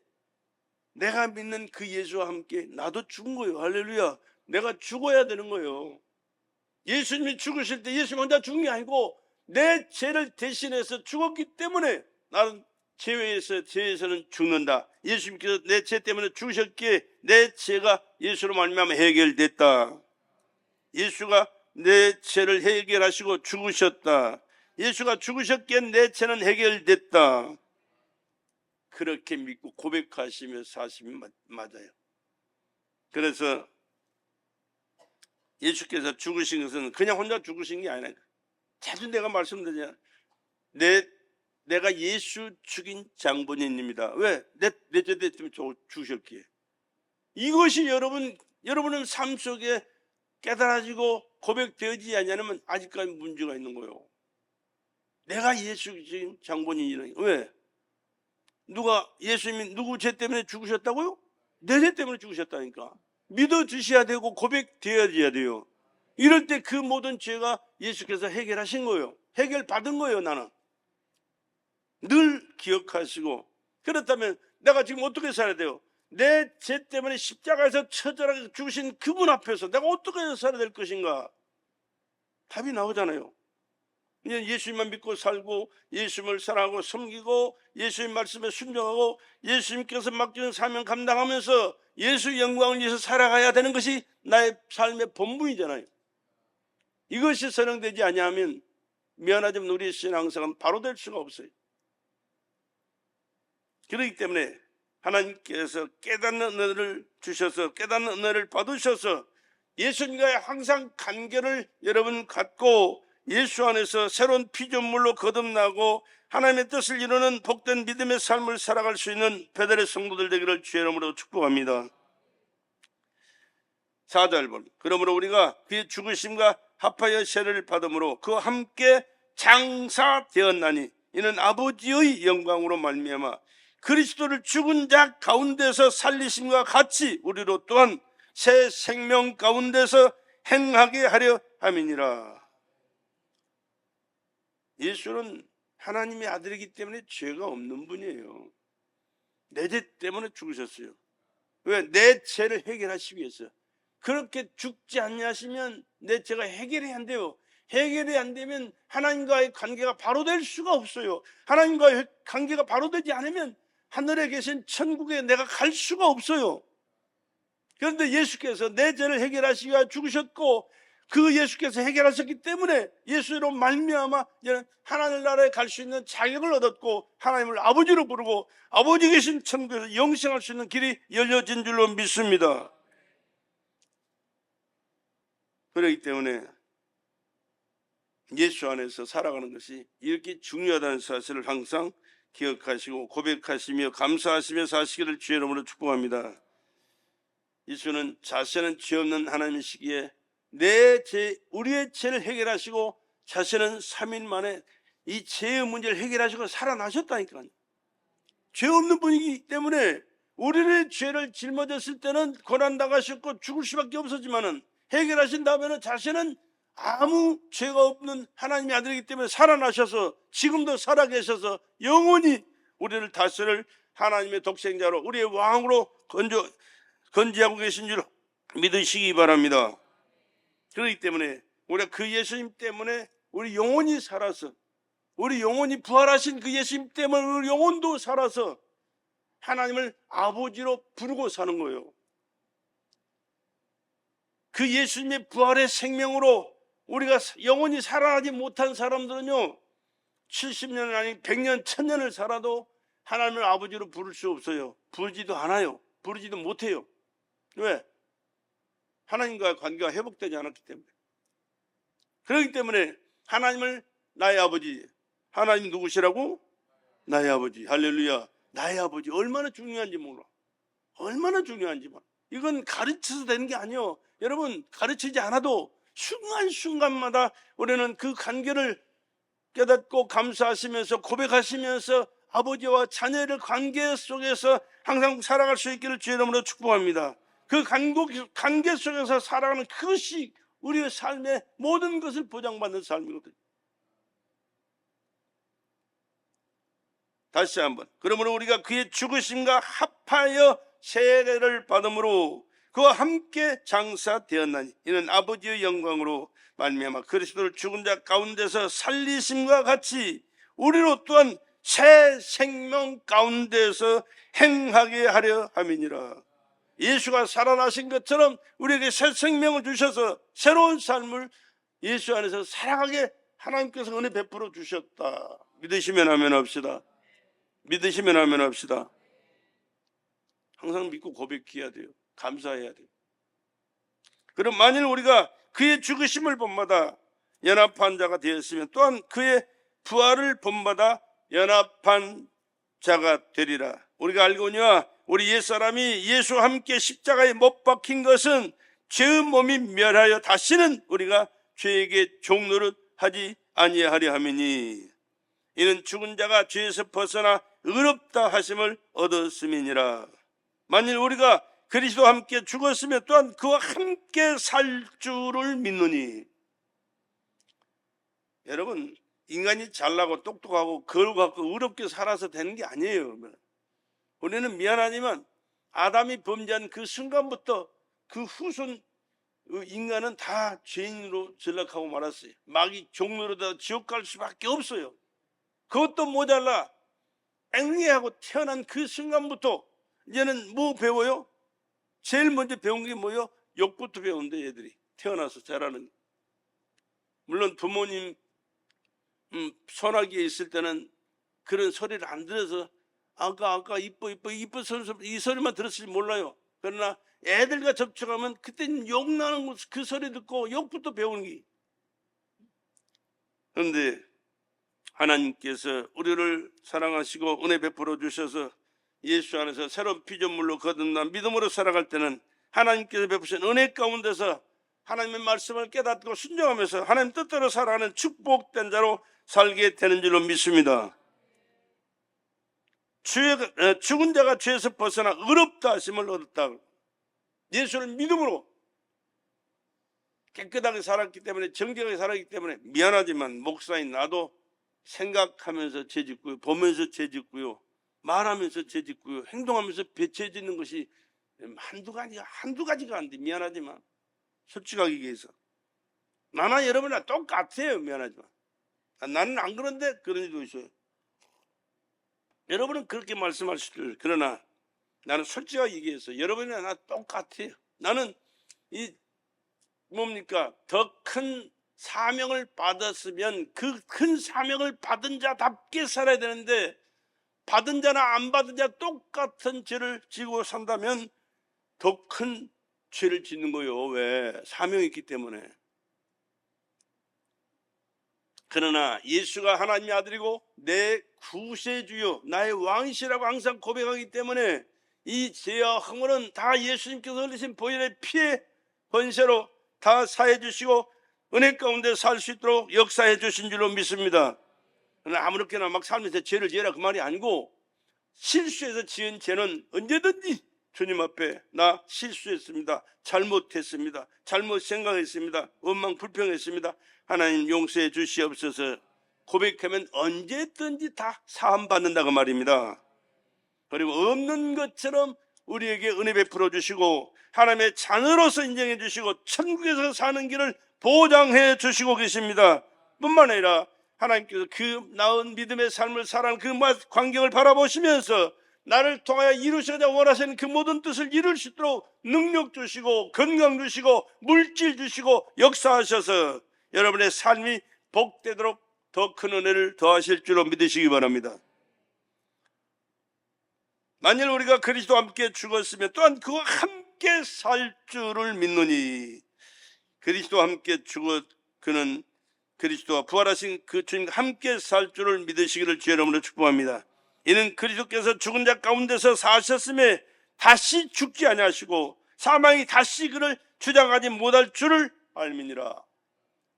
내가 믿는 그 예수와 함께 나도 죽은 거예요. 할렐루야. 내가 죽어야 되는 거예요. 예수님이 죽으실 때 예수님 혼자 죽은 게 아니고 내 죄를 대신해서 죽었기 때문에 나는 죄에서는 죽는다. 예수님께서 내 죄 때문에 죽으셨기에 내 죄가 예수로 말미암아 해결됐다. 예수가 내 죄를 해결하시고 죽으셨다. 예수가 죽으셨기에 내 죄는 해결됐다. 그렇게 믿고 고백하시며 사시면 맞아요. 그래서 예수께서 죽으신 것은 그냥 혼자 죽으신 게 아니라 자주 내가 말씀드리잖아요. 내가 예수 죽인 장본인입니다. 왜? 내 죄 때문에 죽으셨기에. 이것이 여러분의 삶 속에 깨달아지고 고백되어지지 않으면 아직까지 문제가 있는 거예요. 내가 예수 죽인 장본인이라니. 왜? 예수님이 누구 죄 때문에 죽으셨다고요? 내 죄 때문에 죽으셨다니까. 믿어주셔야 되고 고백되어져야 돼요. 이럴 때 그 모든 죄가 예수께서 해결하신 거예요. 해결받은 거예요. 나는 늘 기억하시고. 그렇다면 내가 지금 어떻게 살아야 돼요? 내 죄 때문에 십자가에서 처절하게 죽으신 그분 앞에서 내가 어떻게 살아야 될 것인가? 답이 나오잖아요. 그냥 예수님만 믿고 살고 예수님을 사랑하고 섬기고 예수님 말씀에 순종하고 예수님께서 맡기는 사명 감당하면서 예수 영광을 위해서 살아가야 되는 것이 나의 삶의 본분이잖아요. 이것이 선행되지 아니하면 미안하지만 우리의 신앙생활은 바로 될 수가 없어요. 그렇기 때문에 하나님께서 깨닫는 은혜를 주셔서 깨닫는 은혜를 받으셔서 예수님과의 항상 관계를 여러분 갖고 예수 안에서 새로운 피조물로 거듭나고 하나님의 뜻을 이루는 복된 믿음의 삶을 살아갈 수 있는 베델의 성도들 되기를 주의 이름으로 축복합니다. 4절 그러므로 우리가 그의 죽으심과 합하여 세례를 받음으로 그와 함께 장사되었나니 이는 아버지의 영광으로 말미암아 그리스도를 죽은 자 가운데서 살리심과 같이 우리로 또한 새 생명 가운데서 행하게 하려 함이니라. 예수는 하나님의 아들이기 때문에 죄가 없는 분이에요. 내 죄 때문에 죽으셨어요. 왜? 내 죄를 해결하시기 위해서. 그렇게 죽지 않냐시면 내 죄가 해결이 안 돼요. 해결이 안 되면 하나님과의 관계가 바로 될 수가 없어요. 하나님과의 관계가 바로 되지 않으면 하늘에 계신 천국에 내가 갈 수가 없어요. 그런데 예수께서 내 죄를 해결하시기 위해 죽으셨고 그 예수께서 해결하셨기 때문에 예수로 말미암아 하나님 나라에 갈 수 있는 자격을 얻었고 하나님을 아버지로 부르고 아버지 계신 천국에서 영생할 수 있는 길이 열려진 줄로 믿습니다. 그렇기 때문에 예수 안에서 살아가는 것이 이렇게 중요하다는 사실을 항상 기억하시고 고백하시며 감사하시며 사시기를 주의 이름으로 축복합니다. 예수는 자신은 죄 없는 하나님이시기에 우리의 죄를 해결하시고 자신은 3일 만에 이 죄의 문제를 해결하시고 살아나셨다니까요. 죄 없는 분이기 때문에 우리의 죄를 짊어졌을 때는 고난당하셨고 죽을 수밖에 없었지만은 해결하신 다음에는 자신은 아무 죄가 없는 하나님의 아들이기 때문에 살아나셔서 지금도 살아계셔서 영원히 우리를 다스릴 하나님의 독생자로 우리의 왕으로 건지하고 계신 줄 믿으시기 바랍니다. 그렇기 때문에 우리가 그 예수님 때문에 우리 영혼이 살아서 우리 영혼이 부활하신 그 예수님 때문에 우리 영혼도 살아서 하나님을 아버지로 부르고 사는 거예요. 그 예수님의 부활의 생명으로 우리가 영원히 살아나지 못한 사람들은요 70년 아니 100년 1000년을 살아도 하나님을 아버지로 부를 수 없어요. 부르지도 않아요. 부르지도 못해요. 왜? 하나님과의 관계가 회복되지 않았기 때문에. 그렇기 때문에 하나님을 나의 아버지, 하나님 누구시라고? 나의 아버지. 할렐루야. 나의 아버지 얼마나 중요한지 몰라. 얼마나 중요한지 몰라. 이건 가르쳐서 되는 게 아니에요. 여러분 가르치지 않아도 순간순간마다 우리는 그 관계를 깨닫고 감사하시면서 고백하시면서 아버지와 자녀의 관계 속에서 항상 살아갈 수 있기를 주의 이름으로 축복합니다. 그 관계 속에서 살아가는 그것이 우리의 삶의 모든 것을 보장받는 삶이거든요. 다시 한번 그러므로 우리가 그의 죽으심과 합하여 세례를 받음으로 그와 함께 장사되었나니 이는 아버지의 영광으로 말미암아 그리스도를 죽은 자 가운데서 살리심과 같이 우리로 또한 새 생명 가운데서 행하게 하려 함이니라. 예수가 살아나신 것처럼 우리에게 새 생명을 주셔서 새로운 삶을 예수 안에서 살아가게 하나님께서 은혜 베풀어 주셨다. 믿으시면 아멘 합시다. 믿으시면 아멘 합시다. 항상 믿고 고백해야 돼요. 감사해야 돼요. 그럼 만일 우리가 그의 죽으심을 본받아 연합한 자가 되었으면 또한 그의 부활을 본받아 연합한 자가 되리라. 우리가 알거니와 우리 옛사람이 예수와 함께 십자가에 못 박힌 것은 죄의 몸이 멸하여 다시는 우리가 죄에게 종노릇 하지 아니하려 함이니 이는 죽은 자가 죄에서 벗어나 의롭다 하심을 얻었음이니라. 만일 우리가 그리스도와 함께 죽었으면 또한 그와 함께 살 줄을 믿노니. 여러분, 인간이 잘나고 똑똑하고 그걸 갖고 의롭게 살아서 되는 게 아니에요. 우리는 미안하지만 아담이 범죄한 그 순간부터 그 후손 인간은 다 죄인으로 전락하고 말았어요. 마귀 종로로다 지옥 갈 수밖에 없어요. 그것도 모자라 앵리하고 태어난 그 순간부터 이제는 뭐 배워요? 제일 먼저 배운 게 뭐예요? 욕부터 배운대. 얘들이 태어나서 자라는. 물론 부모님 소나기에 있을 때는 그런 소리를 안 들어서 아까 이뻐 이 소리만 들었을지 몰라요. 그러나 애들과 접촉하면 그때는 욕 나는 그 소리 듣고 욕부터 배우는 게. 그런데 하나님께서 우리를 사랑하시고 은혜 베풀어 주셔서 예수 안에서 새로운 피조물로 거듭난 믿음으로 살아갈 때는 하나님께서 베푸신 은혜 가운데서 하나님의 말씀을 깨닫고 순종하면서 하나님 뜻대로 살아가는 축복된 자로 살게 되는 줄로 믿습니다. 죽은 자가 죄에서 벗어나 의롭다 하심을 얻었다. 예수를 믿음으로 깨끗하게 살았기 때문에, 정직하게 살았기 때문에, 미안하지만 목사인 나도 생각하면서 죄짓고요, 보면서 죄짓고요, 말하면서 죄짓고요, 행동하면서 죄짓는 것이 한두 가지가 안 돼. 미안하지만 솔직하게 얘기해서 나나 여러분이나 똑같아요. 미안하지만 나는 안 그런데 그런 일도 있어요. 여러분은 그렇게 말씀하실 줄. 그러나 나는 솔직하게 얘기해서 여러분이나 나 똑같아요. 나는 더 큰 사명을 받았으면 그 큰 사명을 받은 자답게 살아야 되는데, 받은 자나 안 받은 자 똑같은 죄를 지고 산다면 더 큰 죄를 짓는 거예요. 왜? 사명이 있기 때문에. 그러나 예수가 하나님의 아들이고 내 구세주요 나의 왕이시라고 항상 고백하기 때문에 이 죄와 허물은 다 예수님께서 흘리신 보혈의 피의 번세로 다 사해 주시고 은혜 가운데 살 수 있도록 역사해 주신 줄로 믿습니다. 그러나 아무렇게나 막 살면서 죄를 지으라 그 말이 아니고, 실수해서 지은 죄는 언제든지 주님 앞에 나 실수했습니다, 잘못했습니다, 잘못 생각했습니다, 원망 불평했습니다, 하나님 용서해 주시옵소서 고백하면 언제든지 다 사함 받는다고 말입니다. 그리고 없는 것처럼 우리에게 은혜 베풀어 주시고 하나님의 자녀로서 인정해 주시고 천국에서 사는 길을 보장해 주시고 계십니다. 뿐만 아니라 하나님께서 그 나은 믿음의 삶을 살아가는 그 광경을 바라보시면서 나를 통하여 이루셔야 원하시는 그 모든 뜻을 이룰 수 있도록 능력 주시고 건강 주시고 물질 주시고 역사하셔서 여러분의 삶이 복되도록 더 큰 은혜를 더하실 줄로 믿으시기 바랍니다. 만일 우리가 그리스도와 함께 죽었으면 또한 그와 함께 살 줄을 믿노니, 그리스도와 함께 죽어 그는 그리스도와 부활하신 그 주님과 함께 살 줄을 믿으시기를 주의 이름으로 축복합니다. 이는 그리스도께서 죽은 자 가운데서 사셨음에 다시 죽지 아니하시고 사망이 다시 그를 주장하지 못할 줄을 알미니라.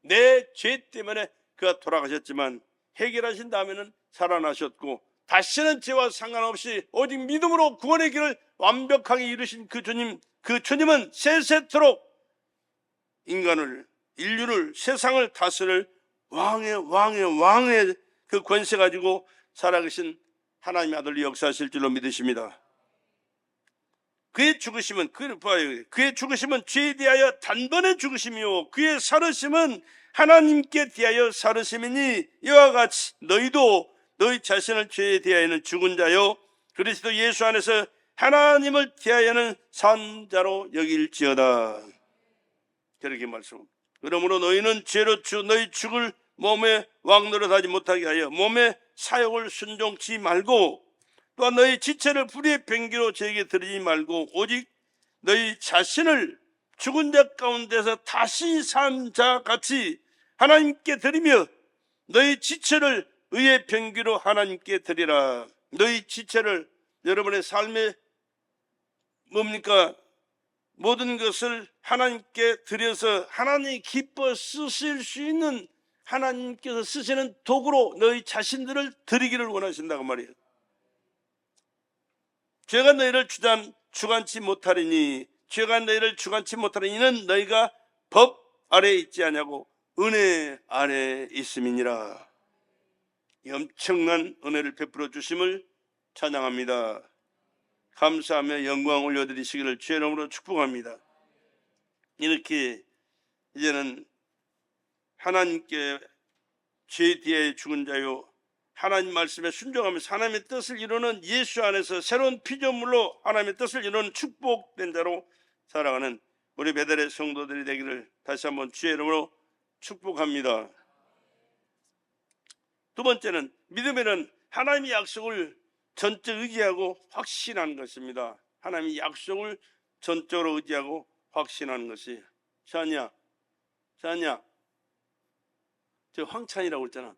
내 죄 때문에 그가 돌아가셨지만 해결하신 다음에는 살아나셨고 다시는 죄와 상관없이 오직 믿음으로 구원의 길을 완벽하게 이루신 그 주님은 세세토록 인류를 세상을 다스릴 왕의 그 권세 가지고 살아계신 하나님의 아들이 역사하실 줄로 믿으십니다. 그의 죽으심은 그의 죽으심은 죄에 대하여 단번에 죽으심이요 그의 살으심은 하나님께 대하여 살으심이니 이와 같이 너희도 너희 자신을 죄에 대하여는 죽은 자요 그리스도 예수 안에서 하나님을 대하여는 산 자로 여길지어다. 그렇게 말씀합니다. 그러므로 너희는 죄로 너희 죽을 몸에 왕노릇하지 못하게 하여 몸의 사욕을 순종치 말고 또한 너희 지체를 불의의 병기로 저에게 드리지 말고 오직 너희 자신을 죽은 자 가운데서 다시 산 자 같이 하나님께 드리며 너희 지체를 의의 병기로 하나님께 드리라. 너희 지체를 여러분의 삶에 뭡니까? 모든 것을 하나님께 드려서 하나님이 기뻐 쓰실 수 있는 하나님께서 쓰시는 도구로 너희 자신들을 드리기를 원하신다고 말이에요. 죄가 너희를 주관치 못하리니 죄가 너희를 주관치 못하리니 이는 너희가 법 아래에 있지 아니하고 은혜 아래에 있음이니라. 엄청난 은혜를 베풀어 주심을 찬양합니다. 감사하며 영광 올려드리시기를 주의 이름으로 축복합니다. 이렇게 이제는 하나님께 죄에 대해 죽은 자요 하나님 말씀에 순종하면서 하나님의 뜻을 이루는 예수 안에서 새로운 피조물로 하나님의 뜻을 이루는 축복된 자로 살아가는 우리 베델의 성도들이 되기를 다시 한번 주의 이름으로 축복합니다. 두 번째는 믿음에는 하나님의 약속을 전적 의지하고 확신하는 것입니다. 하나님의 약속을 전적으로 의지하고 확신하는 것이. 자냐 저 황찬이라고 했잖아.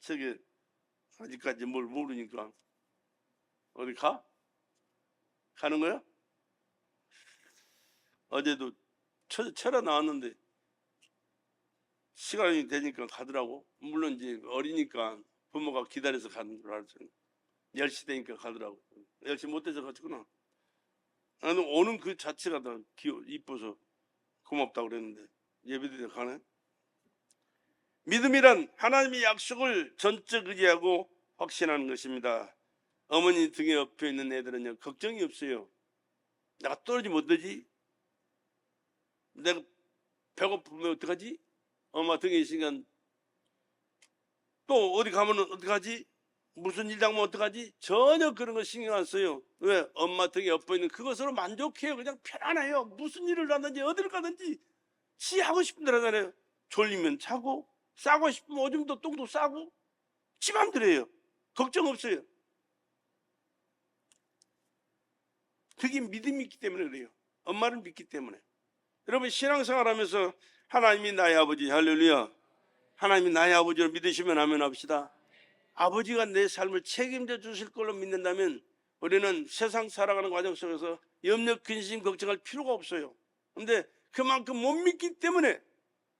저게 아직까지 뭘 모르니까 어디 가는 거야? 어제도 철야 나왔는데 시간이 되니까 가더라고. 물론 이제 어리니까 부모가 기다려서 가는 줄 알았잖아. 10시 되니까 가더라고. 10시 못 돼서 갔구나. 나는 오는 그 자체가 다 이뻐서 고맙다고 그랬는데 예배드려 가네. 믿음이란 하나님의 약속을 전적 의지하고 확신하는 것입니다. 어머니 등에 엎여 있는 애들은요 걱정이 없어요. 내가 떨어지면 어떡하지? 내가 배고프면 어떡하지? 엄마 등에 있으니까 또 어디 가면 어떡하지? 무슨 일 당하면 어떡하지? 전혀 그런 거 신경 안 써요. 왜? 엄마 등에 엎여 있는 그것으로 만족해요. 그냥 편안해요. 무슨 일을 하든지 어디를 가든지 지 하고 싶은 대로 하잖아요. 졸리면 자고 싸고 싶으면 오줌도 똥도 싸고 지 맘대로 해요. 걱정 없어요. 그게 믿음이 있기 때문에 그래요. 엄마를 믿기 때문에. 여러분 신앙생활 하면서 하나님이 나의 아버지, 할렐루야, 하나님이 나의 아버지를 믿으시면 아멘 합시다. 아버지가 내 삶을 책임져 주실 걸로 믿는다면 우리는 세상 살아가는 과정 속에서 염려, 근심, 걱정할 필요가 없어요. 그런데 그만큼 못 믿기 때문에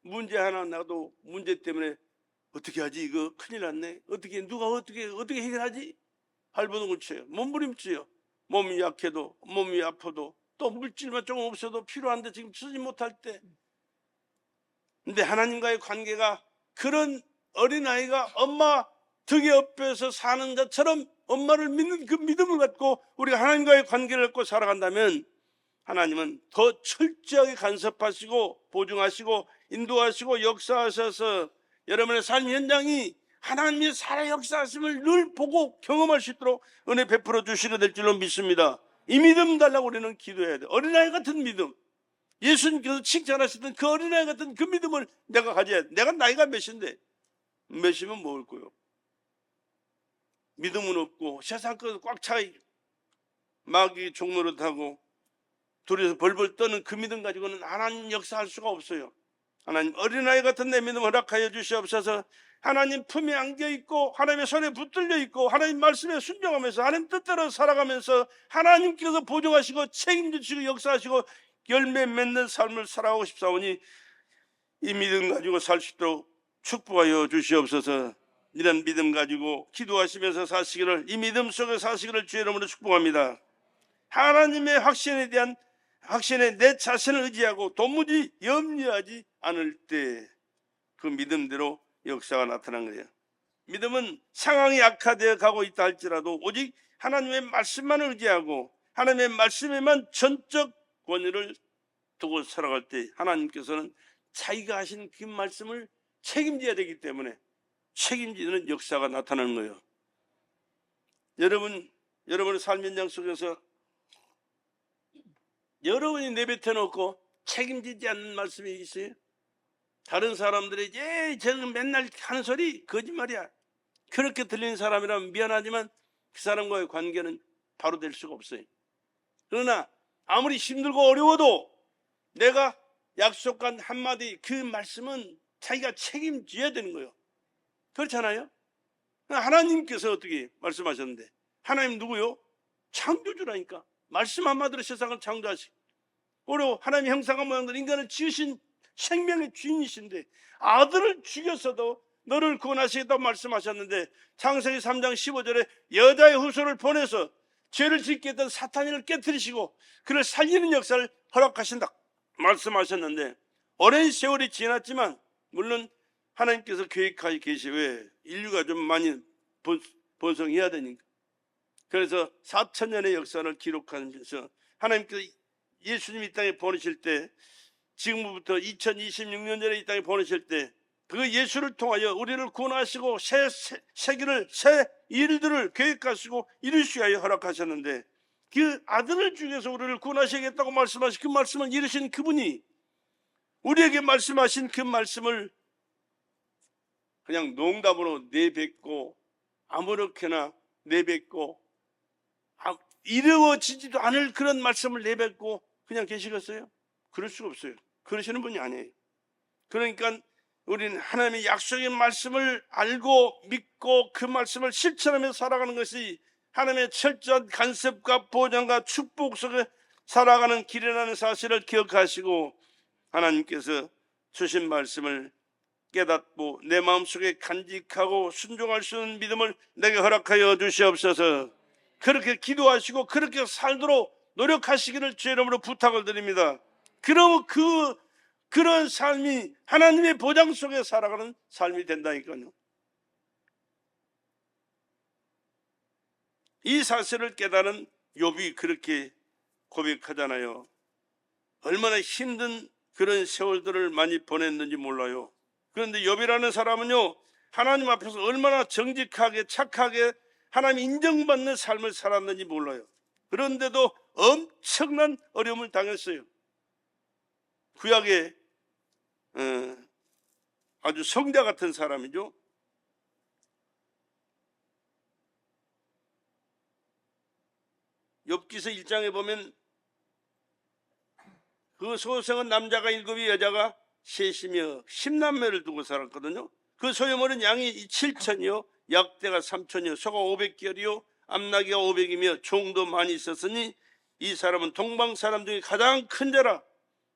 문제 하나 나도 문제 때문에 어떻게 하지? 이거 큰일 났네. 누가 어떻게 해결하지? 발버둥을 쳐요. 몸부림쳐요. 몸이 약해도, 몸이 아파도, 또 물질만 조금 없어도 필요한데 지금 쓰지 못할 때. 근데 하나님과의 관계가 그런 어린아이가 엄마 등에 엎여서 사는 자처럼 엄마를 믿는 그 믿음을 갖고 우리가 하나님과의 관계를 갖고 살아간다면 하나님은 더 철저하게 간섭하시고 보증하시고 인도하시고 역사하셔서 여러분의 삶 현장이 하나님의 살아 역사하심을 늘 보고 경험할 수 있도록 은혜 베풀어 주시게 될 줄로 믿습니다. 이 믿음 달라고 우리는 기도해야 돼. 어린아이 같은 믿음, 예수님께서 칭찬하시던 그 어린아이 같은 그 믿음을 내가 가져야 돼. 내가 나이가 몇인데 몇이면 먹을 거요. 믿음은 없고 세상 것을 꽉 차 마귀 종노릇하고 둘이서 벌벌 떠는 그 믿음 가지고는 하나님 역사할 수가 없어요. 하나님 어린아이 같은 내 믿음 허락하여 주시옵소서. 하나님 품에 안겨있고 하나님의 손에 붙들려 있고 하나님 말씀에 순종하면서 하나님 뜻대로 살아가면서 하나님께서 보증하시고 책임지시고 역사하시고 열매 맺는 삶을 살아가고 싶사오니 이 믿음 가지고 살 수 있도록 축복하여 주시옵소서. 이런 믿음 가지고 기도하시면서 사시기를, 이 믿음 속에 사시기를 주의 이름으로 축복합니다. 하나님의 확신에 대한 확신에 내 자신을 의지하고 도무지 염려하지 않을 때 그 믿음대로 역사가 나타난 거예요. 믿음은 상황이 악화되어 가고 있다 할지라도 오직 하나님의 말씀만 의지하고 하나님의 말씀에만 전적 권위를 두고 살아갈 때 하나님께서는 자기가 하신 그 말씀을 책임져야 되기 때문에 책임지는 역사가 나타나는 거예요. 여러분의 삶 현장 속에서 여러분이 내뱉어 놓고 책임지지 않는 말씀이 있어요? 다른 사람들이 저는 맨날 하는 소리 거짓말이야, 그렇게 들리는 사람이라면 미안하지만 그 사람과의 관계는 바로 될 수가 없어요. 그러나 아무리 힘들고 어려워도 내가 약속한 한마디 그 말씀은 자기가 책임져야 되는 거예요. 그렇잖아요? 하나님께서 어떻게 말씀하셨는데, 하나님 누구요? 창조주라니까. 말씀 한마디로 세상을 창조하시고 그리고 하나님의 형상과 모양대로 인간을 지으신 생명의 주인이신데 아들을 죽였어도 너를 구원하시겠다고 말씀하셨는데 창세기 3장 15절에 여자의 후손을 보내서 죄를 짓게 했던 사탄을 깨뜨리시고 그를 살리는 역사를 허락하신다 말씀하셨는데 오랜 세월이 지났지만 물론 하나님께서 계획하시 계시 왜 인류가 좀 많이 번성해야 되니까 그래서 4,000년의 역사를 기록하면서 하나님께서 예수님 이 땅에 보내실 때 지금부터 2026년 전에 이 땅에 보내실 때 그 예수를 통하여 우리를 구원하시고 새 세계를 새 일들을 계획하시고 이루시기 위하여 허락하셨는데 그 아들을 죽여서 우리를 구원하시겠다고 말씀하신 그 말씀을 이루신 그분이 우리에게 말씀하신 그 말씀을 그냥 농담으로 내뱉고 아무렇게나 내뱉고 이루어지지도 않을 그런 말씀을 내뱉고 그냥 계시겠어요? 그럴 수가 없어요. 그러시는 분이 아니에요. 그러니까 우리는 하나님의 약속의 말씀을 알고 믿고 그 말씀을 실천하며 살아가는 것이 하나님의 철저한 간섭과 보장과 축복 속에 살아가는 길이라는 사실을 기억하시고 하나님께서 주신 말씀을 깨닫고 내 마음속에 간직하고 순종할 수 있는 믿음을 내게 허락하여 주시옵소서. 그렇게 기도하시고 그렇게 살도록 노력하시기를 주의 이름으로 부탁을 드립니다. 그럼 그런 삶이 하나님의 보장 속에 살아가는 삶이 된다니까요. 이 사실을 깨달은 욥이 그렇게 고백하잖아요. 얼마나 힘든 그런 세월들을 많이 보냈는지 몰라요. 그런데 욥이라는 사람은요, 하나님 앞에서 얼마나 정직하게 착하게 하나님 인정받는 삶을 살았는지 몰라요. 그런데도 엄청난 어려움을 당했어요. 구약의 아주 성자 같은 사람이죠. 욥기서 1장에 보면 그 소생은 남자가 7이 여자가 3이며 10남매를 두고 살았거든요. 그 소유물은 양이 7천이요 약대가 3천이요 소가 500개이요 암나귀가 500이며 종도 많이 있었으니 이 사람은 동방 사람 중에 가장 큰 자라.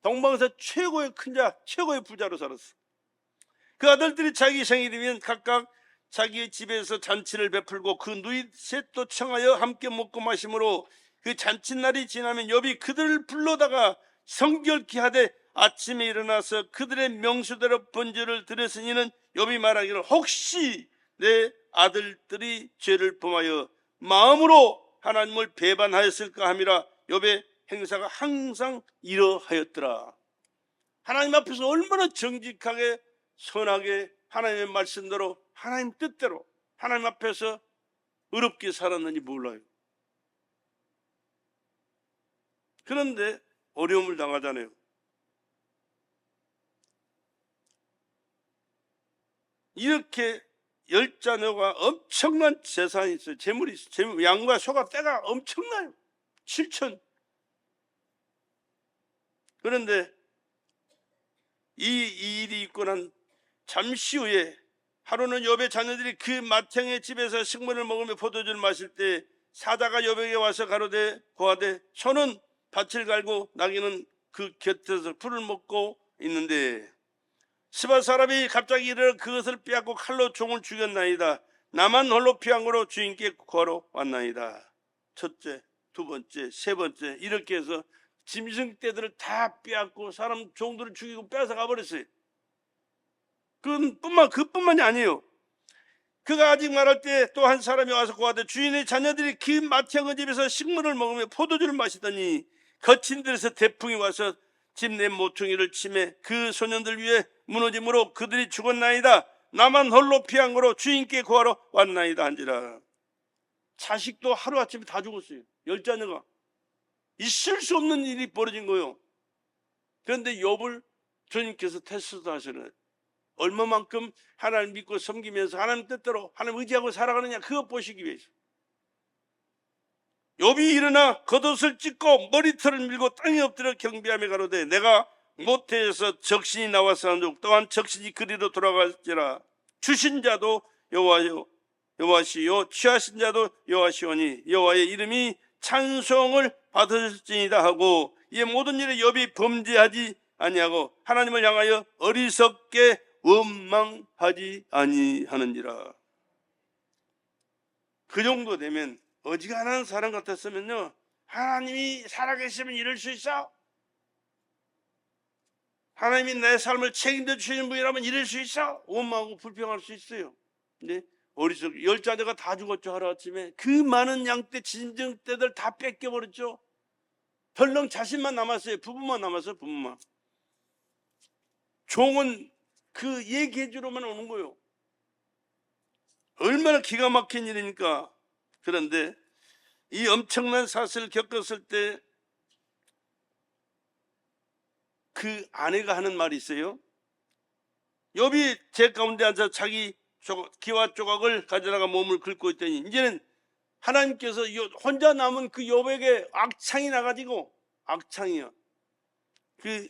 동방에서 최고의 큰 자, 최고의 부자로 살았어. 그 아들들이 자기 생일이면 각각 자기의 집에서 잔치를 베풀고 그 누이 셋도 청하여 함께 먹고 마심으로 그 잔칫날이 지나면 욥이 그들을 불러다가 성결케 하되 아침에 일어나서 그들의 명수대로 번제를 드렸으니는 욥이 말하기를 혹시 내 아들들이 죄를 범하여 마음으로 하나님을 배반하였을까 함이라. 욥의 행사가 항상 이러하였더라. 하나님 앞에서 얼마나 정직하게 선하게 하나님의 말씀대로 하나님 뜻대로 하나님 앞에서 의롭게 살았는지 몰라요. 그런데 어려움을 당하잖아요. 이렇게 10자녀가 엄청난 재산이 있어요. 재물이 있어요. 양과 소가 떼가 엄청나요. 7천. 그런데 이 일이 있고 난 잠시 후에 하루는 욥의 자녀들이 그 맏형의 집에서 식물을 먹으며 포도주를 마실 때 사자가 욥에게 와서 가로되 고하되 소는 밭을 갈고 나귀는 그 곁에서 풀을 먹고 있는데 스바 사람이 갑자기 일어나 그것을 빼앗고 칼로 종을 죽였나이다. 나만 홀로 피한 거로 주인께 구하러 왔나이다. 첫째, 두 번째, 세 번째 이렇게 해서 짐승떼들을 다 빼앗고 사람 종들을 죽이고 빼앗아 가버렸어요. 그뿐만이 아니에요. 그가 아직 말할 때 또 한 사람이 와서 고하되 주인의 자녀들이 그 마티아의 집에서 식물을 먹으며 포도주를 마시더니 거친 들에서 태풍이 와서 집 내 모퉁이를 치매 그 소년들 위에 무너짐으로 그들이 죽었나이다. 나만 홀로 피한 거로 주인께 구하러 왔나이다 한지라. 자식도 하루아침에 다 죽었어요. 10자녀가. 있을 수 없는 일이 벌어진 거예요. 그런데 욥을 주님께서 테스트 하시는, 얼마만큼 하나님 믿고 섬기면서 하나님 뜻대로 하나님 의지하고 살아가느냐, 그것 보시기 위해서. 욥이 일어나 겉옷을 찢고 머리털을 밀고 땅에 엎드려 경배하며 가로되 내가 모태에서 적신이 나와서 한즉 또한 적신이 그리로 돌아갈지라. 주신 자도 여호와시요 취하신 자도 여호와시오니 여호와의 이름이 찬송을 받으실지니이다 하고, 이 모든 일에 욥이 범죄하지 아니하고 하나님을 향하여 어리석게 원망하지 아니하는지라. 그 정도 되면, 어지간한 사람 같았으면요, 하나님이 살아계시면 이럴 수 있어? 하나님이 내 삶을 책임져 주시는 분이라면 이럴 수 있어? 원망하고 불평할 수 있어요. 근데 어리석게 10자녀가 다 죽었죠. 하루아침에. 그 많은 양떼 진정떼들 다 뺏겨버렸죠. 덜렁 자신만 남았어요. 부부만 남았어요. 부부만. 종은 그 얘기해주러만 오는 거예요. 얼마나 기가 막힌 일이니까. 그런데 이 엄청난 사슬을 겪었을 때 그 아내가 하는 말이 있어요. 욥이 제 가운데 앉아 자기 기와 조각을 가져다가 몸을 긁고 있더니 이제는 하나님께서 혼자 남은 그 욥에게 악창이 나가지고, 악창이야. 그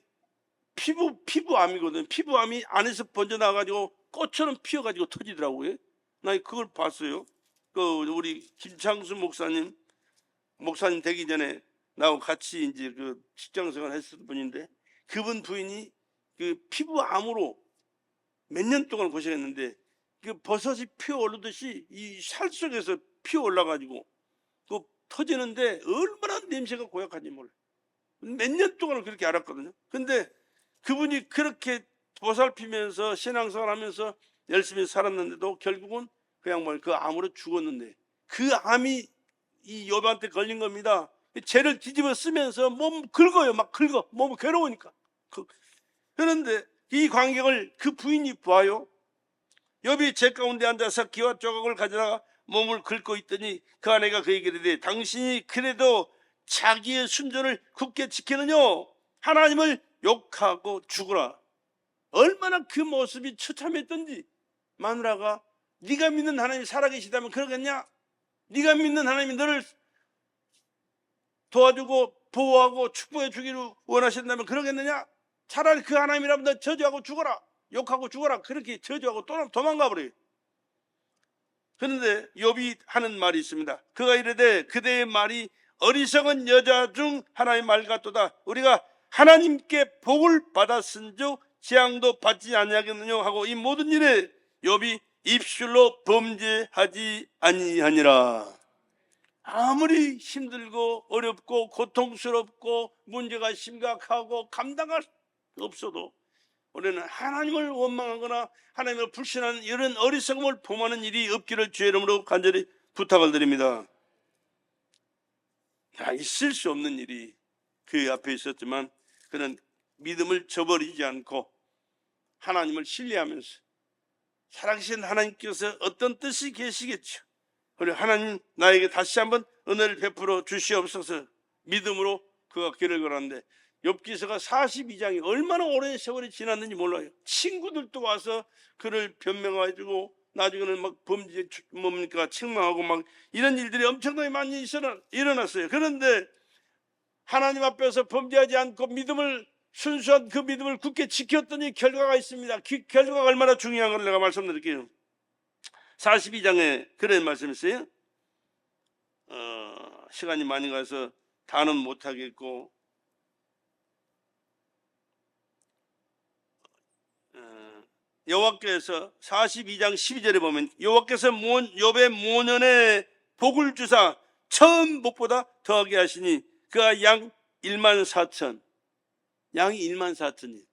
피부암이거든. 피부암이 안에서 번져나가지고 꽃처럼 피어가지고 터지더라고요. 나 그걸 봤어요. 우리 김창수 목사님 되기 전에 나하고 같이 이제 그 직장생활 했을 분인데, 그분 부인이 그 피부암으로 몇 년 동안 고생했는데 그 버섯이 피어오르듯이 이 살 속에서 피어올라가지고 그 터지는데 얼마나 냄새가 고약한지 몰라. 몇 년 동안 그렇게 알았거든요. 근데 그분이 그렇게 보살피면서 신앙생활 하면서 열심히 살았는데도 결국은 그 양반 그 암으로 죽었는데, 그 암이 이 욥한테 걸린 겁니다. 죄를 뒤집어 쓰면서 몸 긁어요. 막 긁어. 몸이 괴로우니까. 그런데 이 광경을 그 부인이 보아요. 욥이 제 가운데 앉아서 기와 조각을 가져다가 몸을 긁고 있더니 그 아내가 그에게 이르되 당신이 그래도 자기의 순전을 굳게 지키느냐? 하나님을 욕하고 죽으라. 얼마나 그 모습이 처참했던지. 마누라가 네가 믿는 하나님이 살아계시다면 그러겠냐? 네가 믿는 하나님이 너를 도와주고 보호하고 축복해 주기를 원하신다면 그러겠느냐? 차라리 그 하나님이라면 너 저주하고 죽어라, 욕하고 죽어라. 그렇게 저주하고 또 도망가 버려요. 그런데 욥이 하는 말이 있습니다. 그가 이르되 그대의 말이 어리석은 여자 중 하나의 말 같도다. 우리가 하나님께 복을 받았은즉 재앙도 받지 아니하겠느냐 하고, 이 모든 일에 욥이 입술로 범죄하지 아니하니라. 아무리 힘들고 어렵고 고통스럽고 문제가 심각하고 감당할 수 없어도 우리는 하나님을 원망하거나 하나님을 불신하는 이런 어리석음을 범하는 일이 없기를 주의 이름으로 간절히 부탁을 드립니다. 있을 수 없는 일이 그 앞에 있었지만 그는 믿음을 저버리지 않고 하나님을 신뢰하면서 살아계신 하나님께서 어떤 뜻이 계시겠죠. 그리고 하나님 나에게 다시 한번 은혜를 베풀어 주시옵소서. 믿음으로 그가 길을 걸었는데, 욥기서가 42장이 얼마나 오랜 세월이 지났는지 몰라요. 친구들도 와서 그를 변명해주고 나중에는 막 범죄 책망하고 막 이런 일들이 엄청나게 많이 일어났어요. 그런데 하나님 앞에서 범죄하지 않고 순수한 그 믿음을 굳게 지켰더니 결과가 있습니다. 그 결과가 얼마나 중요한 걸 내가 말씀드릴게요. 42장에 그런 말씀이 있어요. 시간이 많이 가서 다는 못하겠고, 여호와께서 42장 12절에 보면 여호와께서 욥의 모년에 복을 주사 처음 복보다 더하게 하시니 그가 양 1만 4천, 양이 1만 4천이에요.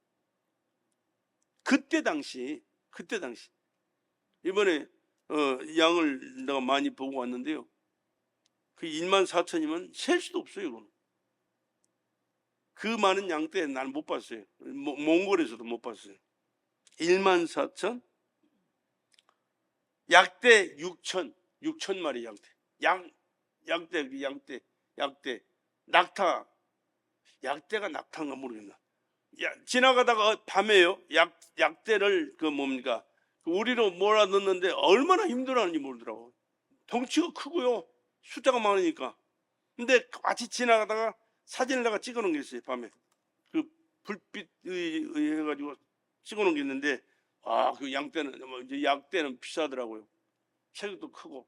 그때 당시 이번에 양을 내가 많이 보고 왔는데요. 그 14,000이면 셀 수도 없어요. 그건. 그 많은 양떼 나는 못 봤어요. 몽골에서도 못 봤어요. 14,000, 약대 6천 마리 양떼. 약대, 낙타. 약대가 낙타인가 모르겠나. 지나가다가 밤에요. 약대를 그 뭡니까? 우리로 몰아넣는데 얼마나 힘들어하는지 모르더라고. 덩치가 크고요. 숫자가 많으니까. 근데 같이 지나가다가 사진을 내가 찍어 놓은 게 있어요. 밤에. 그 불빛에 해가지고 찍어 놓은 게 있는데, 그 양떼는, 이제 약대는 비싸더라고요. 체격도 크고.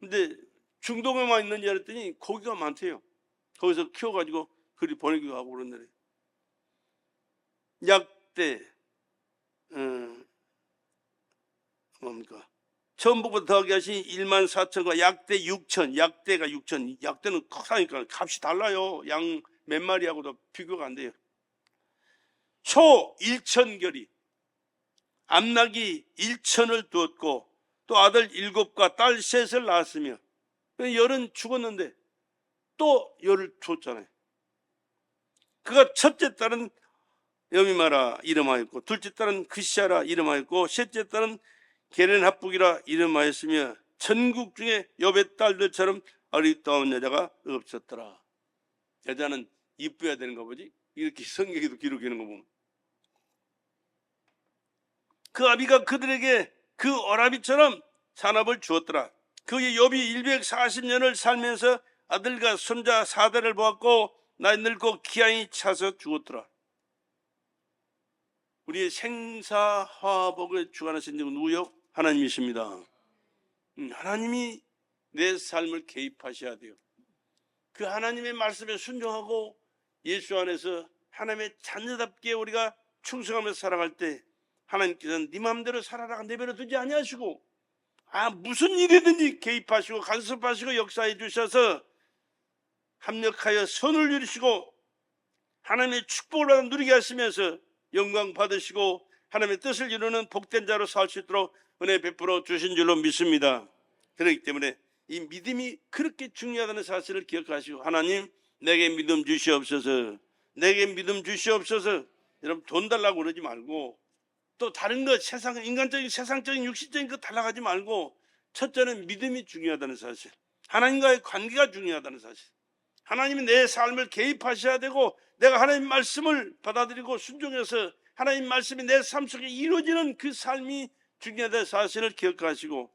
근데 중동에만 있는지 알았더니 고기가 많대요. 거기서 키워가지고 그리 보내기도 하고 그런데. 약대, 뭡니까? 처음부터 더하기 하신 14,000과 약대 6천, 약대가 6천, 약대는 크다니까 값이 달라요. 양 몇 마리하고도 비교가 안 돼요. 소 1,000결이, 암낙이 1,000을 두었고 또 아들 7과 딸 3을 낳았으며, 열은 죽었는데 또 열을 줬잖아요. 그가 첫째 딸은 여미마라 이름하였고 둘째 딸은 그시아라 이름하였고 셋째 딸은 게렌합북이라 이름하였으며 전국 중에 여배 딸들처럼 아리따운 여자가 없었더라. 여자는 이뻐야 되는 거 보지? 이렇게 성경에도 기록하는 거 보면. 그 아비가 그들에게 그 어라비처럼 산업을 주었더라. 그의 여비 140년을 살면서 아들과 손자 4대를 보았고 나이 늙고 기한이 차서 죽었더라. 우리의 생사화복을 주관하신 분은 누구요? 하나님이십니다. 하나님이 내 삶을 개입하셔야 돼요. 그 하나님의 말씀에 순종하고 예수 안에서 하나님의 자녀답게 우리가 충성하면서 살아갈 때 하나님께서는 네 마음대로 살아라 내버려 두지 아니하시고 무슨 일이든지 개입하시고 간섭하시고 역사해 주셔서 합력하여 선을 이루시고 하나님의 축복을 누리게 하시면서 영광 받으시고 하나님의 뜻을 이루는 복된 자로 살 수 있도록 은혜 베풀어 주신 줄로 믿습니다. 그렇기 때문에 이 믿음이 그렇게 중요하다는 사실을 기억하시고 하나님 내게 믿음 주시옵소서, 내게 믿음 주시옵소서. 여러분 돈 달라고 그러지 말고 또 다른 것 인간적인 세상적인 육신적인 것 달라고 하지 말고 첫째는 믿음이 중요하다는 사실, 하나님과의 관계가 중요하다는 사실, 하나님이 내 삶을 개입하셔야 되고 내가 하나님 말씀을 받아들이고 순종해서 하나님 말씀이 내 삶 속에 이루어지는 그 삶이 중요하다는 사실을 기억하시고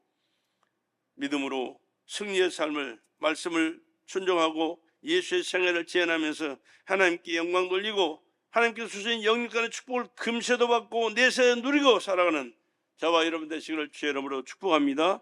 믿음으로 승리의 삶을 말씀을 순종하고 예수의 생애를 지어나면서 하나님께 영광 돌리고 하나님께서 주신 영육간의 축복을 금세도 받고 내세 누리고 살아가는 저와 여러분 되시기를 주의 이름으로 축복합니다.